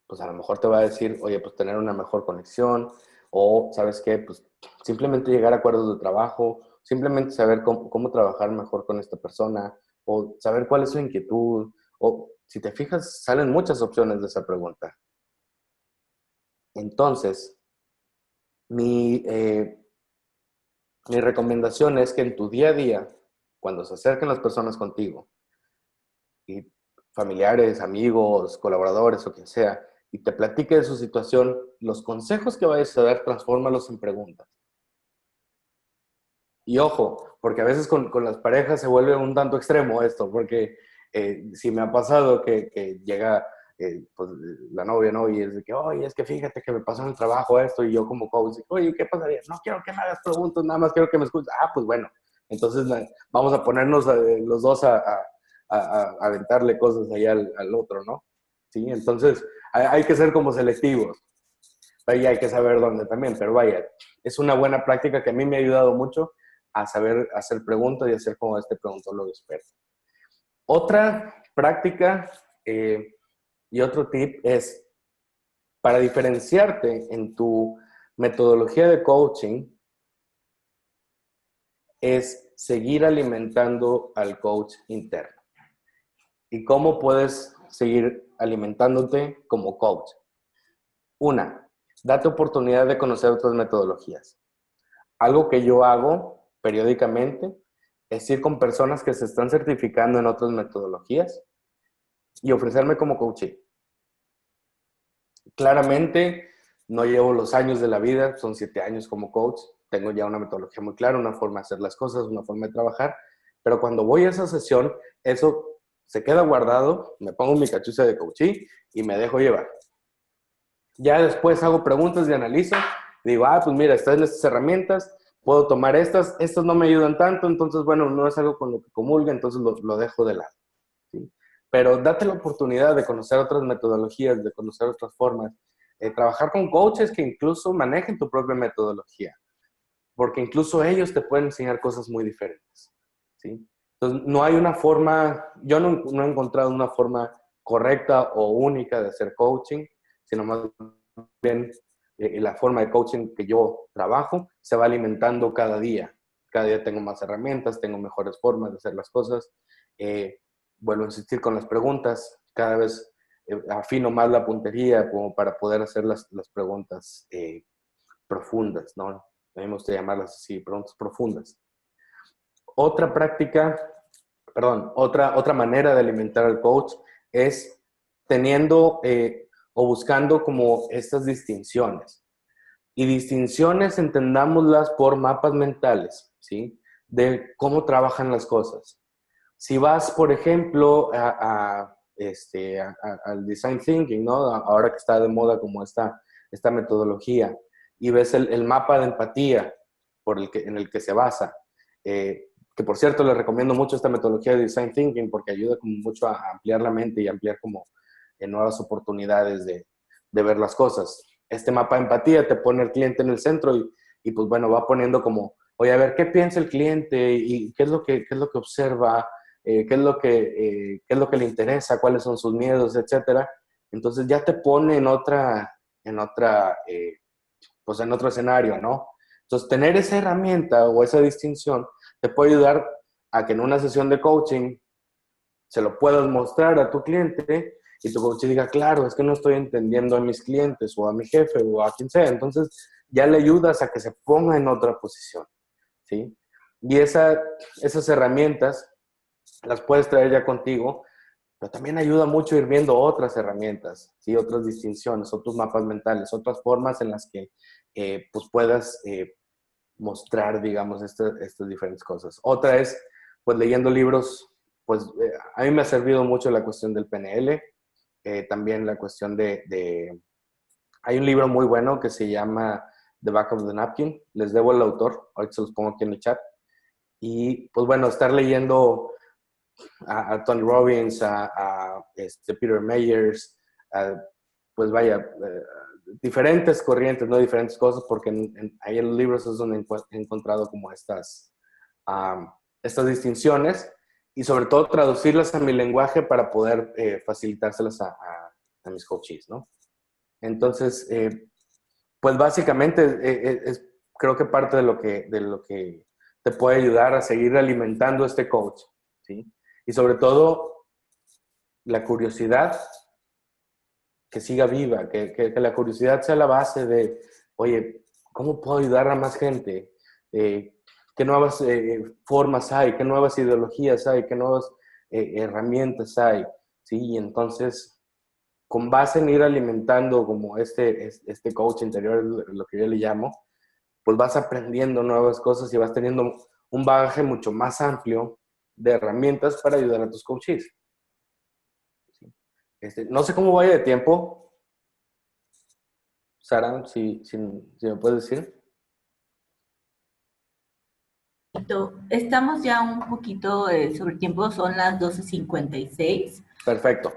Pues a lo mejor te va a decir, oye, pues tener una mejor conexión, o, ¿sabes qué? Pues simplemente llegar a acuerdos de trabajo, simplemente saber cómo trabajar mejor con esta persona, o saber cuál es su inquietud, o si te fijas, salen muchas opciones de esa pregunta. Entonces, mi recomendación es que en tu día a día, cuando se acerquen las personas contigo, y familiares, amigos, colaboradores o quien sea, y te platique de su situación, los consejos que vayas a dar, transfórmalos en preguntas. Y ojo, porque a veces con las parejas se vuelve un tanto extremo esto, porque si me ha pasado que llega pues, la novia, ¿no? Y es de que, oye, es que fíjate que me pasó en el trabajo esto, y yo como coach, oye, ¿qué pasaría? No quiero que me hagas preguntas, nada más quiero que me escuches. Ah, pues bueno, entonces vamos a ponernos los dos a aventarle cosas allá al otro, ¿no? Sí, entonces hay que ser como selectivos. Ahí hay que saber dónde también, pero vaya, es una buena práctica que a mí me ha ayudado mucho a saber hacer preguntas y hacer como este preguntólogo experto. Otra práctica y otro tip es, para diferenciarte en tu metodología de coaching, es seguir alimentando al coach interno. ¿Y cómo puedes seguir alimentándote como coach? Una, date oportunidad de conocer otras metodologías. Algo que yo hago periódicamente es ir con personas que se están certificando en otras metodologías y ofrecerme como coaching. Claramente, no llevo los años de la vida, son 7 años como coach, tengo ya una metodología muy clara, una forma de hacer las cosas, una forma de trabajar, pero cuando voy a esa sesión, eso se queda guardado, me pongo mi cachucha de coaching y me dejo llevar. Ya después hago preguntas y analizo, digo, pues mira, están estas herramientas, puedo tomar estas no me ayudan tanto, entonces bueno, no es algo con lo que comulga, entonces lo dejo de lado. ¿Sí? pero date la oportunidad de conocer otras metodologías, de conocer otras formas, trabajar con coaches que incluso manejen tu propia metodología, porque incluso ellos te pueden enseñar cosas muy diferentes, ¿sí? Entonces, no hay una forma, yo no he encontrado una forma correcta o única de hacer coaching, sino más bien la forma de coaching que yo trabajo se va alimentando cada día. Cada día tengo más herramientas, tengo mejores formas de hacer las cosas. Vuelvo a insistir con las preguntas, cada vez afino más la puntería como para poder hacer las preguntas profundas, ¿no? A mí me gusta llamarlas así, preguntas profundas. Otra práctica, perdón, otra manera de alimentar al coach es teniendo o buscando como estas distinciones. Y distinciones entendámoslas por mapas mentales, ¿sí? De cómo trabajan las cosas. Si vas, por ejemplo, al design thinking, ¿no? Ahora que está de moda como esta metodología, y ves el mapa de empatía en el que se basa, que por cierto les recomiendo mucho esta metodología de design thinking porque ayuda como mucho a ampliar la mente y ampliar como nuevas oportunidades de ver las cosas. Este mapa de empatía te pone al cliente en el centro y pues bueno, va poniendo como, oye, a ver, ¿qué piensa el cliente? ¿Y qué es lo que observa? ¿Qué es lo que le interesa? ¿Cuáles son sus miedos? Etcétera. Entonces ya te pone pues en otro escenario, ¿no? Entonces, tener esa herramienta o esa distinción te puede ayudar a que en una sesión de coaching se lo puedas mostrar a tu cliente y tu coach diga, claro, es que no estoy entendiendo a mis clientes o a mi jefe o a quien sea. Entonces, ya le ayudas a que se ponga en otra posición, ¿sí? Y esas herramientas las puedes traer ya contigo, pero también ayuda mucho ir viendo otras herramientas, ¿sí? Otras distinciones, otros mapas mentales, otras formas en las que pues puedas mostrar, digamos, estas diferentes cosas. Otra es, pues, leyendo libros, pues, a mí me ha servido mucho la cuestión del PNL, también la cuestión hay un libro muy bueno que se llama The Back of the Napkin, les debo el autor, ahorita se los pongo aquí en el chat, y, pues, bueno, estar leyendo a Tony Robbins, a Peter Myers, pues vaya, diferentes corrientes, no diferentes cosas, porque ahí en los libros es donde he encontrado como estas distinciones y sobre todo traducirlas a mi lenguaje para poder facilitárselas a mis coaches, ¿no? Entonces, pues básicamente creo que parte de lo que te puede ayudar a seguir alimentando este coach, ¿sí? Y sobre todo, la curiosidad que siga viva, que la curiosidad sea la base de, oye, ¿cómo puedo ayudar a más gente? ¿Qué nuevas formas hay? ¿Qué nuevas ideologías hay? ¿Qué nuevas herramientas hay? ¿Sí? Y entonces, con base en ir alimentando como este coach interior, lo que yo le llamo, pues vas aprendiendo nuevas cosas y vas teniendo un bagaje mucho más amplio de herramientas para ayudar a tus coaches. No sé cómo vaya de tiempo. Sara, si me puedes decir. Estamos ya un poquito sobre el tiempo, son las 12:56. Perfecto.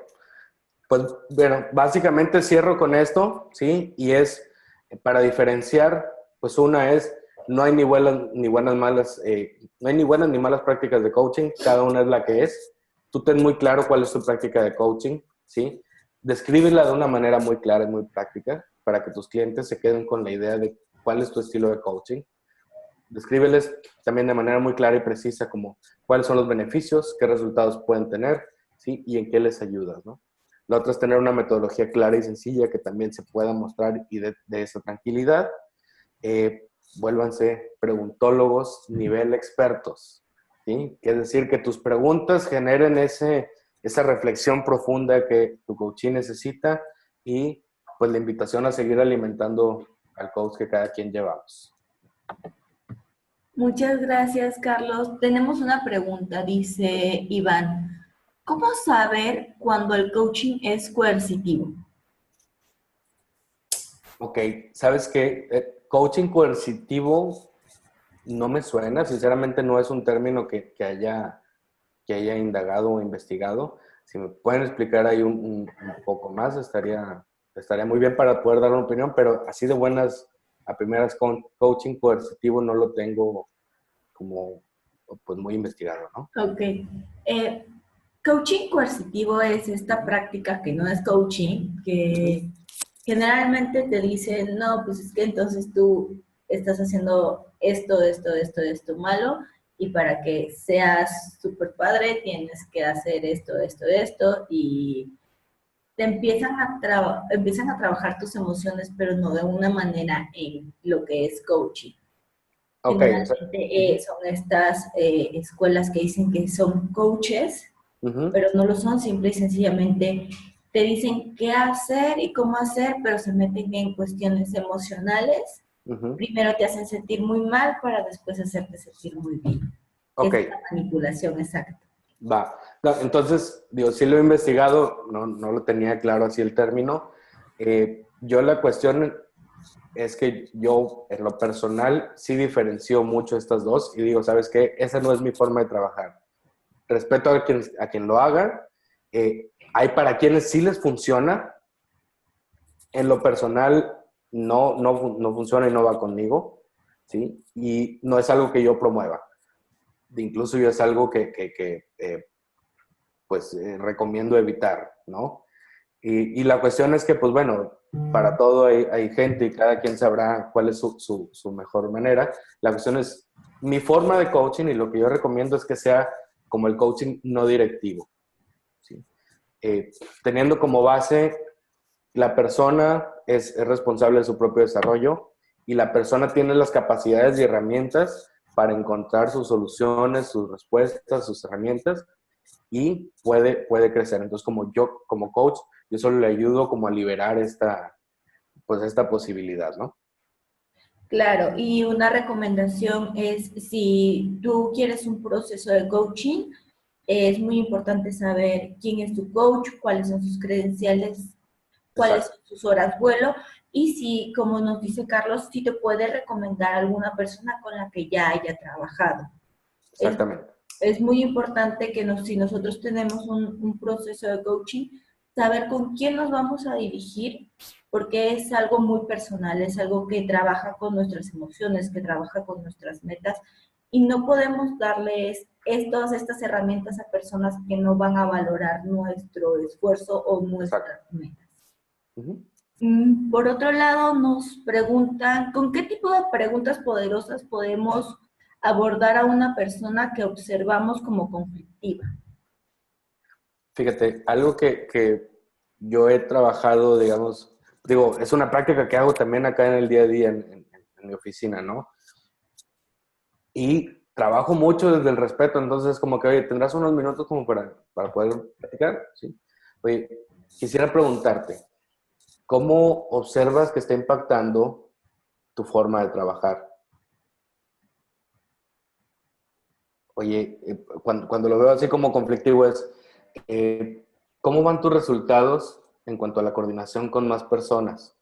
Pues bueno, básicamente cierro con esto, ¿sí? Y es para diferenciar, pues una es, no hay ni buenas ni malas, no hay ni buenas ni malas prácticas de coaching, cada una es la que es. Tú ten muy claro cuál es tu práctica de coaching, ¿sí? Descríbela de una manera muy clara y muy práctica para que tus clientes se queden con la idea de cuál es tu estilo de coaching. Descríbeles también de manera muy clara y precisa como cuáles son los beneficios, qué resultados pueden tener, ¿sí? Y en qué les ayudas, ¿no? La otra es tener una metodología clara y sencilla que también se pueda mostrar y de esa tranquilidad. Vuélvanse preguntólogos nivel expertos, ¿sí? Es decir, que tus preguntas generen esa reflexión profunda que tu coaching necesita y pues la invitación a seguir alimentando al coach que cada quien llevamos. Muchas gracias, Carlos. Tenemos una pregunta, dice Iván. ¿Cómo saber cuando el coaching es coercitivo? Ok, ¿sabes qué? Coaching coercitivo no me suena, sinceramente no es un término que haya indagado o investigado. Si me pueden explicar ahí un poco más, estaría muy bien para poder dar una opinión, pero así de buenas a primeras con coaching coercitivo no lo tengo como pues muy investigado, ¿no? Ok. Coaching coercitivo es esta práctica que no es coaching, que generalmente te dicen, no, pues es que entonces tú estás haciendo esto malo, y para que seas súper padre tienes que hacer esto, y te empiezan a trabajar tus emociones, pero no de una manera en lo que es coaching. Ok, o sea, Generalmente son estas escuelas que dicen que son coaches, pero no lo son, simple y sencillamente te dicen qué hacer y cómo hacer, pero se meten en cuestiones emocionales. Primero te hacen sentir muy mal para después hacerte sentir muy bien. ok, Esa es la manipulación exacta. va. No, entonces, digo, sí lo he investigado, no lo tenía claro así el término. Yo la cuestión es que yo, en lo personal, sí diferencio mucho estas dos y digo, ¿sabes qué? Esa no es mi forma de trabajar. Respeto a quien lo haga. Hay para quienes sí les funciona. En lo personal, no funciona y no va conmigo, ¿sí? Y no es algo que yo promueva. Incluso yo es algo que recomiendo evitar, ¿no? Y la cuestión es que, pues bueno, para todo hay gente y cada quien sabrá cuál es su mejor manera. La cuestión es, mi forma de coaching y lo que yo recomiendo es que sea como el coaching no directivo, ¿sí? Teniendo como base, la persona es responsable de su propio desarrollo y la persona tiene las capacidades y herramientas para encontrar sus soluciones, sus respuestas, sus herramientas y puede crecer. Entonces, como yo, como coach, yo solo le ayudo como a liberar esta posibilidad, ¿no? Claro, y una recomendación es, si tú quieres un proceso de coaching, es muy importante saber quién es tu coach, cuáles son sus credenciales, cuáles Exacto, son sus horas vuelo, y si, como nos dice Carlos, si te puede recomendar alguna persona con la que ya haya trabajado. Es, exactamente. es muy importante que si nosotros tenemos un proceso de coaching, saber con quién nos vamos a dirigir, porque es algo muy personal, es algo que trabaja con nuestras emociones, que trabaja con nuestras metas, y no podemos darles todas estas herramientas a personas que no van a valorar nuestro esfuerzo o Exacto. nuestras metas. Uh-huh. Por otro lado, nos preguntan, ¿con qué tipo de preguntas poderosas podemos abordar a una persona que observamos como conflictiva? Fíjate, algo que yo he trabajado, digamos, digo, es una práctica que hago también acá en el día a día en mi oficina, ¿no? Y trabajo mucho desde el respeto, entonces como que, oye, ¿tendrás unos minutos como para poder platicar? Sí. Oye, quisiera preguntarte, ¿cómo observas que está impactando tu forma de trabajar? Oye, cuando lo veo así como conflictivo es, eh, ¿cómo van tus resultados en cuanto a la coordinación con más personas?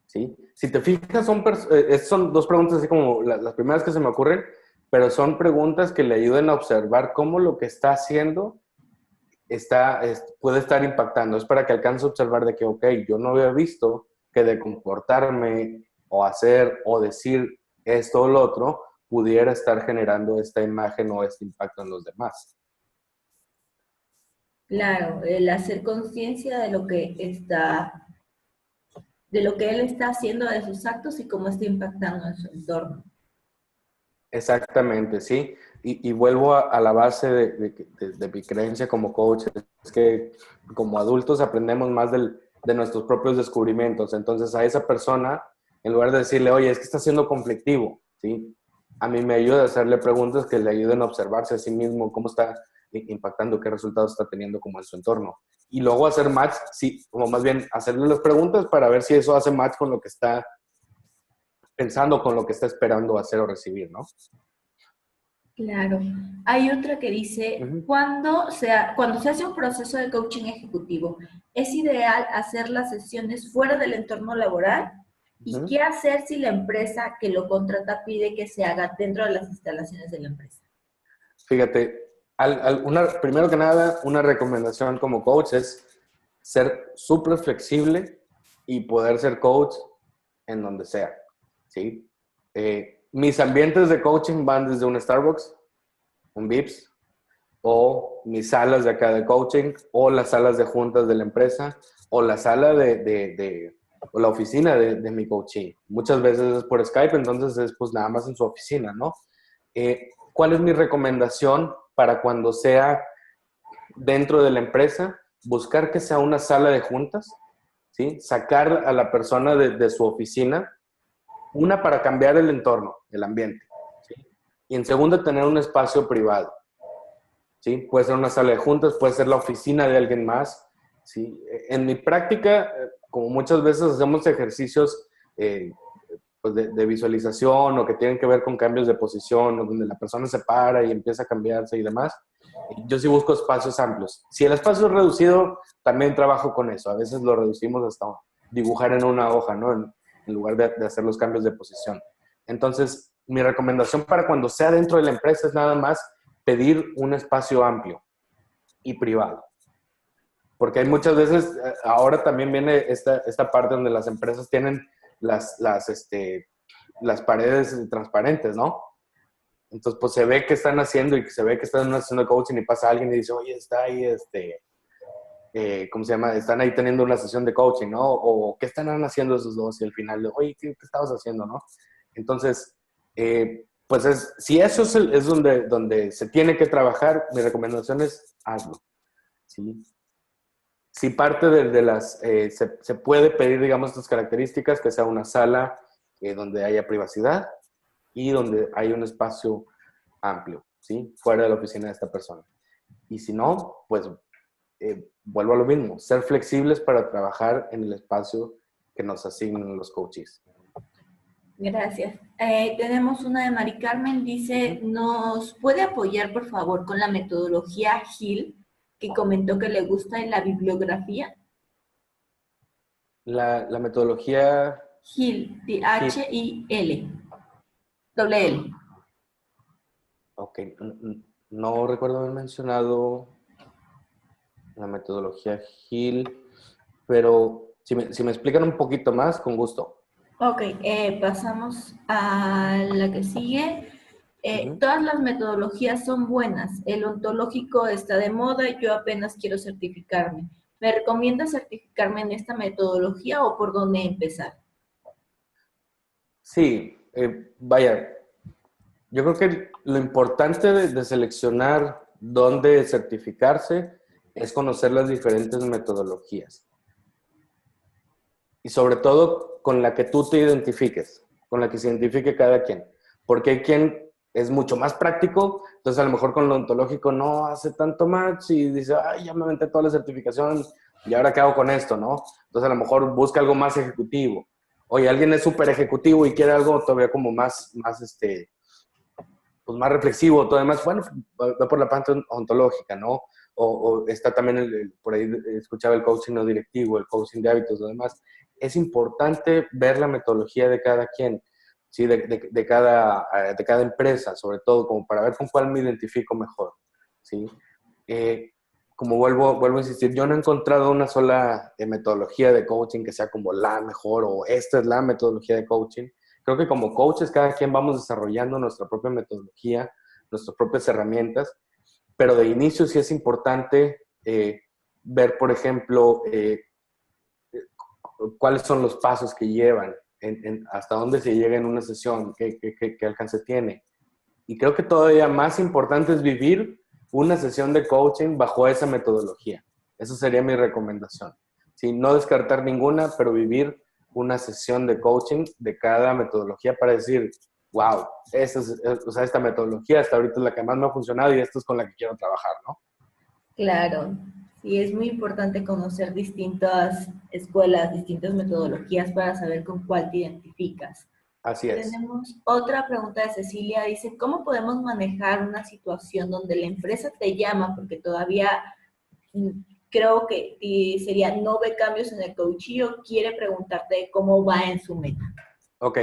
¿Sí? Si te fijas, son dos preguntas así como las primeras que se me ocurren, pero son preguntas que le ayuden a observar cómo lo que está haciendo puede estar impactando. Es para que alcance a observar de que, ok, yo no había visto que de comportarme o hacer o decir esto o lo otro pudiera estar generando esta imagen o este impacto en los demás. Claro, el hacer conciencia de lo que él está haciendo, de sus actos y cómo está impactando en su entorno. Exactamente, sí. Y vuelvo a la base de mi creencia como coach, es que como adultos aprendemos más de nuestros propios descubrimientos. Entonces a esa persona, en lugar de decirle, oye, es que está siendo conflictivo, ¿sí? A mí me ayuda a hacerle preguntas que le ayuden a observarse a sí mismo, cómo está impactando, qué resultados está teniendo como en su entorno. Y luego hacer match, sí, como más bien hacerle las preguntas para ver si eso hace match con lo que está pensando, con lo que está esperando hacer o recibir, ¿no? Claro. Hay otra que dice, Ujú. cuando se hace un proceso de coaching ejecutivo, ¿es ideal hacer las sesiones fuera del entorno laboral? ¿Y Ujú. qué hacer si la empresa que lo contrata pide que se haga dentro de las instalaciones de la empresa? Fíjate, Primero que nada, una recomendación como coach es ser súper flexible y poder ser coach en donde sea, ¿sí? Mis ambientes de coaching van desde un Starbucks, un Vips, o mis salas de acá de coaching, o las salas de juntas de la empresa, o la sala o la oficina de mi coaching. Muchas veces es por Skype, entonces es pues nada más en su oficina, ¿no? ¿Cuál es mi recomendación para cuando sea dentro de la empresa? Buscar que sea una sala de juntas, ¿sí? Sacar a la persona de su oficina, una para cambiar el entorno, el ambiente, ¿sí? Y en segunda, tener un espacio privado, ¿sí? Puede ser una sala de juntas, puede ser la oficina de alguien más, ¿sí? En mi práctica, como muchas veces hacemos ejercicios pues de visualización o que tienen que ver con cambios de posición, o donde la persona se para y empieza a cambiarse y demás, yo sí busco espacios amplios. Si el espacio es reducido, también trabajo con eso. A veces lo reducimos hasta dibujar en una hoja, ¿no? En lugar de hacer los cambios de posición. Entonces, mi recomendación para cuando sea dentro de la empresa es nada más pedir un espacio amplio y privado. Porque hay muchas veces, ahora también viene esta parte donde las empresas tienen las paredes transparentes, ¿no? Entonces, pues se ve que están haciendo y se ve que están haciendo coaching y pasa alguien y dice, oye, está ahí, ¿cómo se llama? Están ahí teniendo una sesión de coaching, ¿no? O ¿qué están haciendo esos dos? Y al final, oye, ¿qué estabas haciendo, no? Entonces, pues si eso es donde se tiene que trabajar, mi recomendación es hazlo, ¿sí? Si parte de las, se puede pedir, digamos, estas características, que sea una sala donde haya privacidad y donde hay un espacio amplio, ¿sí? Fuera de la oficina de esta persona. Y si no, pues vuelvo a lo mismo, ser flexibles para trabajar en el espacio que nos asignan los coaches. Gracias. Tenemos una de Mari Carmen, dice, ¿nos puede apoyar por favor con la metodología Hill, que comentó que le gusta en la bibliografía? La metodología... Hill, de H-I-L, doble L. Ok, no recuerdo haber mencionado la metodología Hill, pero si me explican un poquito más, con gusto. Ok, pasamos a la que sigue. Todas las metodologías son buenas. El ontológico está de moda y yo apenas quiero certificarme. ¿Me recomienda certificarme en esta metodología o por dónde empezar? Sí, vaya, yo creo que lo importante de seleccionar dónde certificarse es conocer las diferentes metodologías. Y sobre todo con la que tú te identifiques, con la que se identifique cada quien. Porque hay quien es mucho más práctico, entonces a lo mejor con lo ontológico no hace tanto match y dice, ay, ya me aventé toda la certificación y ahora qué hago con esto, ¿no? Entonces a lo mejor busca algo más ejecutivo. Oye, alguien es súper ejecutivo y quiere algo todavía como más pues más reflexivo, todo demás, bueno, va por la parte ontológica, ¿no? O está también, por ahí escuchaba el coaching no directivo, el coaching de hábitos, lo demás. Es importante ver la metodología de cada quien, ¿sí? De cada empresa, sobre todo, como para ver con cuál me identifico mejor, ¿sí? Como vuelvo a insistir, yo no he encontrado una sola metodología de coaching que sea como la mejor o esta es la metodología de coaching. Creo que como coaches cada quien vamos desarrollando nuestra propia metodología, nuestras propias herramientas, pero de inicio sí es importante ver, por ejemplo, cuáles son los pasos que llevan, hasta dónde se llega en una sesión, qué alcance tiene. Y creo que todavía más importante es vivir una sesión de coaching bajo esa metodología. Esa sería mi recomendación. ¿Sí? No descartar ninguna, pero vivir una sesión de coaching de cada metodología para decir, wow, esta metodología hasta ahorita es la que más me ha funcionado y esta es con la que quiero trabajar, ¿no? Claro, sí, es muy importante conocer distintas escuelas, distintas metodologías para saber con cuál te identificas. Así es. Tenemos otra pregunta de Cecilia, dice, ¿cómo podemos manejar una situación donde la empresa te llama porque todavía creo que sería no ve cambios en el coaching, quiere preguntarte cómo va en su meta? Ok.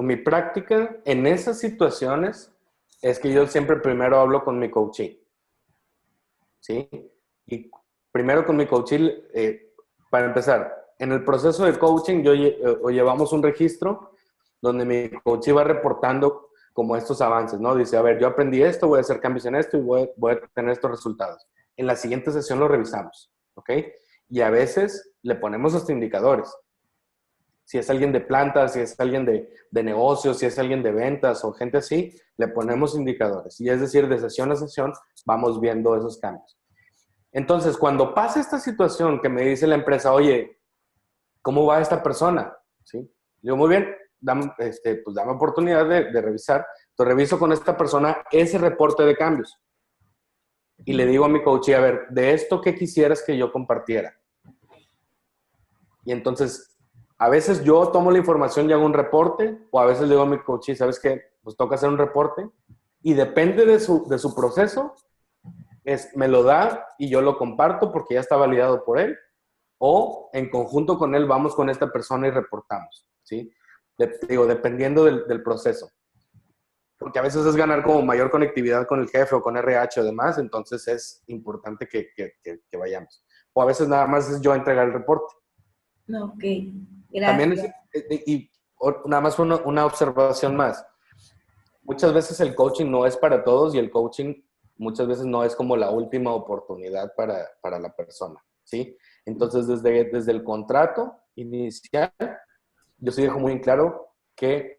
Mi práctica en esas situaciones es que yo siempre primero hablo con mi coachee, ¿sí? Y primero con mi coachee, para empezar, en el proceso de coaching llevamos un registro donde mi coachee va reportando como estos avances, ¿no? Dice, a ver, yo aprendí esto, voy a hacer cambios en esto y voy a tener estos resultados. En la siguiente sesión lo revisamos, ¿ok? Y a veces le ponemos hasta indicadores. Si es alguien de plantas, si es alguien de negocios, si es alguien de ventas o gente así, le ponemos indicadores. Y es decir, de sesión a sesión vamos viendo esos cambios. Entonces, cuando pasa esta situación que me dice la empresa, oye, ¿cómo va esta persona? ¿Sí? Digo, muy bien, pues dame oportunidad de revisar. Entonces, reviso con esta persona ese reporte de cambios. Y le digo a mi coach, a ver, de esto, ¿qué quisieras que yo compartiera? Y entonces, a veces yo tomo la información y hago un reporte, o a veces le digo a mi coach, ¿sabes qué? Pues toca hacer un reporte. Y depende de su proceso, me lo da y yo lo comparto porque ya está validado por él, o en conjunto con él vamos con esta persona y reportamos, ¿sí? Digo, dependiendo del proceso. Porque a veces es ganar como mayor conectividad con el jefe o con RH o demás, entonces es importante que vayamos. O a veces nada más es yo entregar el reporte. Ok, También gracias. nada más una observación más. Muchas veces el coaching no es para todos y el coaching muchas veces no es como la última oportunidad para la persona, ¿sí? Entonces, desde el contrato inicial, yo sí dejo muy claro que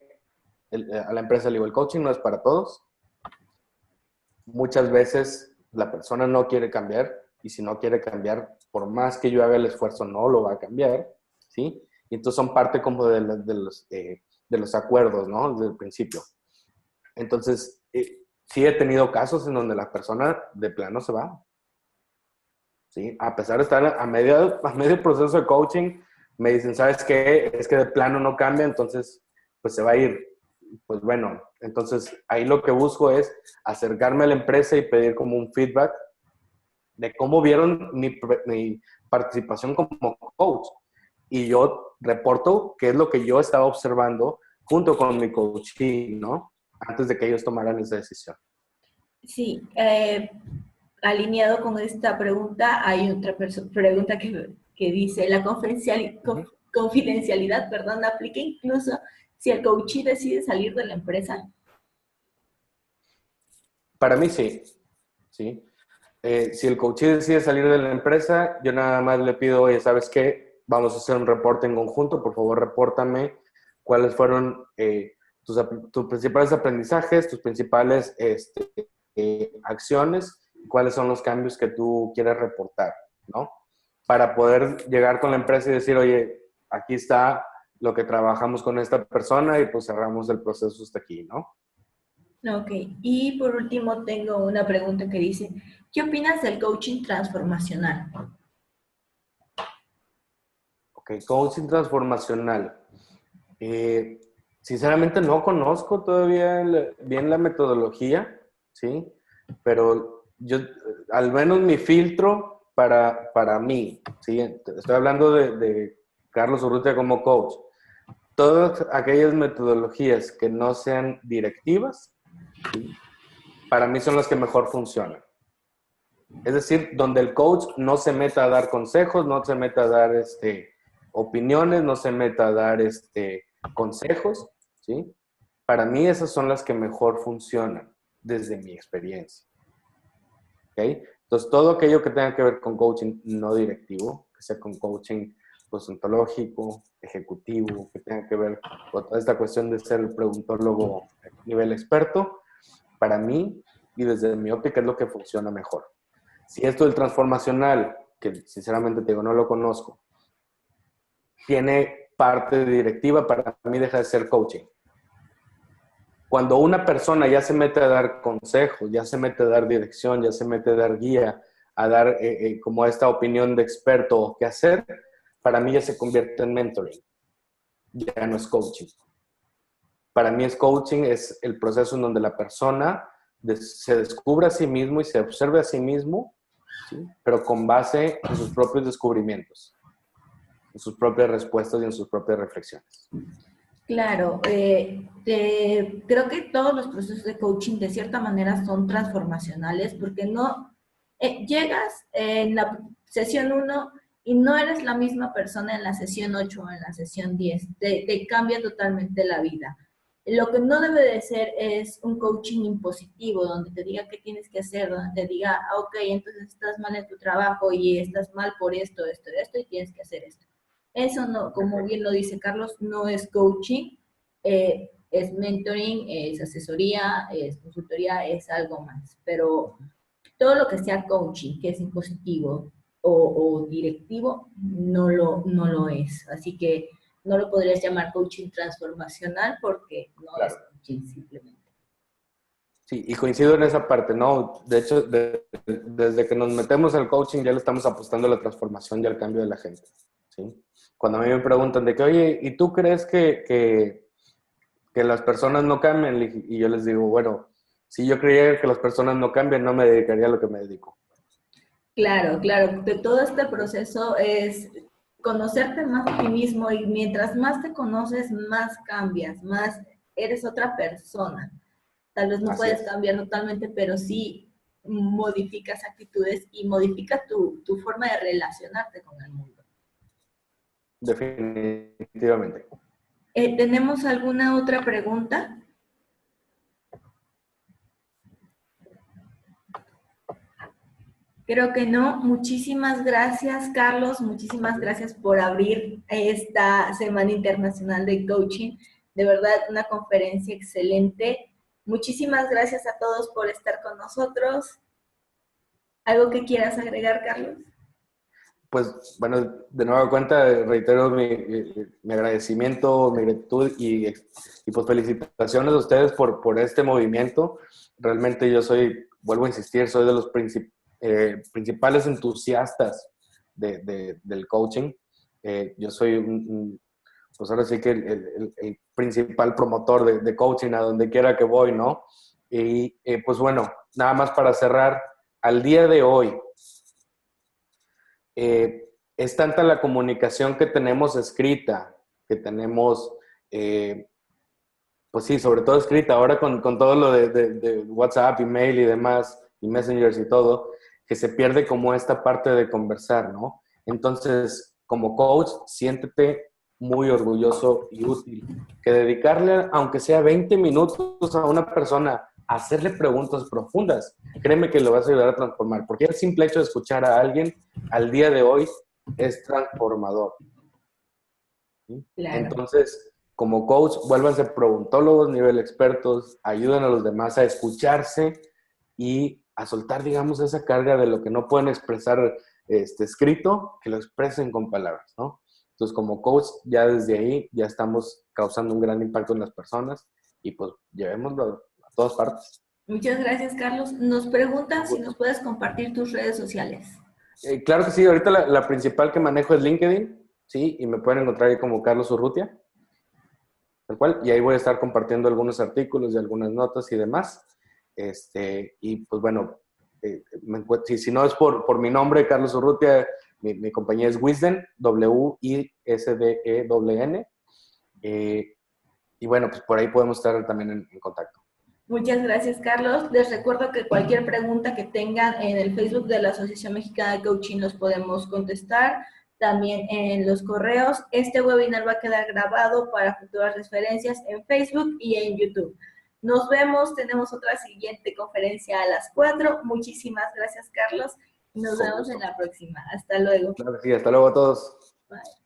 a la empresa le digo, el coaching no es para todos. Muchas veces la persona no quiere cambiar y si no quiere cambiar, por más que yo haga el esfuerzo, no lo va a cambiar, ¿sí? Y entonces son parte como de los acuerdos, ¿no? Desde el principio. Entonces, sí he tenido casos en donde la persona de plano se va, ¿sí? A pesar de estar a medio proceso de coaching, me dicen, ¿sabes qué? Es que de plano no cambia, entonces, pues se va a ir. Pues bueno, entonces ahí lo que busco es acercarme a la empresa y pedir como un feedback de cómo vieron mi participación como coach. Y yo reporto qué es lo que yo estaba observando junto con mi coachee, ¿no? Antes de que ellos tomaran esa decisión. Sí, alineado con esta pregunta, hay otra pregunta que dice, la confidencialidad, perdón, aplica incluso si el coachee decide salir de la empresa. Para mí sí, ¿sí? Si el coach decide salir de la empresa, yo nada más le pido, oye, ¿sabes qué? Vamos a hacer un reporte en conjunto, por favor, repórtame cuáles fueron tus principales aprendizajes, tus principales acciones, cuáles son los cambios que tú quieres reportar, ¿no? Para poder llegar con la empresa y decir, oye, aquí está lo que trabajamos con esta persona y pues cerramos el proceso hasta aquí, ¿no? Ok, y por último tengo una pregunta que dice, ¿qué opinas del coaching transformacional? Ok, coaching transformacional. Eh, Sinceramente no conozco todavía bien la metodología, ¿sí? Pero yo, al menos mi filtro para mí, ¿sí? Estoy hablando de Carlos Urrutia como coach. Todas aquellas metodologías que no sean directivas, ¿sí? Para mí son las que mejor funcionan. Es decir, donde el coach no se meta a dar consejos, no se meta a dar opiniones, no se meta a dar consejos, ¿sí? Para mí esas son las que mejor funcionan desde mi experiencia. ¿Ok? Entonces, todo aquello que tenga que ver con coaching no directivo, que sea con coaching pues, ontológico, ejecutivo, que tenga que ver con toda esta cuestión de ser el preguntólogo a nivel experto, para mí y desde mi óptica es lo que funciona mejor. Si esto del transformacional, que sinceramente te digo, no lo conozco, tiene parte directiva, para mí deja de ser coaching. Cuando una persona ya se mete a dar consejos, ya se mete a dar dirección, ya se mete a dar guía, a dar como esta opinión de experto o qué hacer, para mí ya se convierte en mentoring. Ya no es coaching. Para mí es coaching, es el proceso en donde la persona se descubre a sí mismo y se observe a sí mismo, ¿sí? Pero con base en sus propios descubrimientos, en sus propias respuestas y en sus propias reflexiones. Claro, creo que todos los procesos de coaching de cierta manera son transformacionales porque no llegas en la sesión 1 y no eres la misma persona en la sesión 8 o en la sesión 10. Te cambia totalmente la vida. Lo que no debe de ser es un coaching impositivo, donde te diga qué tienes que hacer, donde te diga, ah, ok, entonces estás mal en tu trabajo y estás mal por esto, y tienes que hacer esto. Eso no, como bien lo dice Carlos, no es coaching, es mentoring, es asesoría, es consultoría, es algo más. Pero todo lo que sea coaching, que es impositivo o directivo, no lo es. Así que no lo podrías llamar coaching transformacional porque no es Claro. coaching simplemente. Sí, y coincido en esa parte, ¿no? De hecho, desde que nos metemos al coaching ya le estamos apostando a la transformación y al cambio de la gente, ¿sí? Cuando a mí me preguntan de que, oye, ¿y tú crees que las personas no cambian? Y yo les digo, bueno, si yo creyera que las personas no cambian, no me dedicaría a lo que me dedico. Claro, claro, que todo este proceso es conocerte más a ti mismo y mientras más te conoces, más cambias, más eres otra persona. Tal vez no Así puedes es, cambiar totalmente, pero sí modificas actitudes y modifica tu forma de relacionarte con el mundo. definitivamente. ¿Tenemos alguna otra pregunta? Creo que no. Muchísimas gracias, Carlos. Muchísimas gracias por abrir esta Semana Internacional de Coaching. De verdad, una conferencia excelente. Muchísimas gracias a todos por estar con nosotros. ¿Algo que quieras agregar, Carlos? Pues bueno, de nueva cuenta reitero mi agradecimiento, mi gratitud y pues felicitaciones a ustedes por este movimiento. Realmente yo vuelvo a insistir, soy de los principales entusiastas del coaching. Yo soy pues ahora sí que el principal promotor de coaching a donde quiera que voy, ¿no? Y pues bueno, nada más para cerrar, al día de hoy, es tanta la comunicación que tenemos escrita, que tenemos, pues sí, sobre todo escrita, ahora con todo lo de WhatsApp, email y demás, y messengers y todo, que se pierde como esta parte de conversar, ¿no? Entonces, como coach, siéntete muy orgulloso y útil, que dedicarle, aunque sea 20 minutos a una persona, a hacerle preguntas profundas, créeme que lo vas a ayudar a transformar, porque el simple hecho de escuchar a alguien al día de hoy es transformador. ¿Sí? Claro. Entonces, como coach, vuélvanse preguntólogos, nivel expertos, ayuden a los demás a escucharse y a soltar, digamos, esa carga de lo que no pueden expresar escrito, que lo expresen con palabras, ¿no? Entonces, como coach, ya desde ahí ya estamos causando un gran impacto en las personas y pues llevémoslo a todas partes. Muchas gracias, Carlos. Nos preguntan Un si nos gusto. puedes compartir tus redes sociales. Claro que sí, ahorita la principal que manejo es LinkedIn, sí, y me pueden encontrar ahí como Carlos Urrutia, tal cual, y ahí voy a estar compartiendo algunos artículos y algunas notas y demás. Y pues bueno, si no es por mi nombre, Carlos Urrutia, mi compañía es Wisden, Wisden. Y bueno, pues por ahí podemos estar también en contacto. Muchas gracias, Carlos. Les recuerdo que cualquier pregunta que tengan en el Facebook de la Asociación Mexicana de Coaching los podemos contestar. También en los correos. Este webinar va a quedar grabado para futuras referencias en Facebook y en YouTube. Nos vemos. Tenemos otra siguiente conferencia a las 4. Muchísimas gracias, Carlos. Nos Con vemos en gusto. la próxima. Hasta luego. Claro que sí, hasta luego a todos. Bye.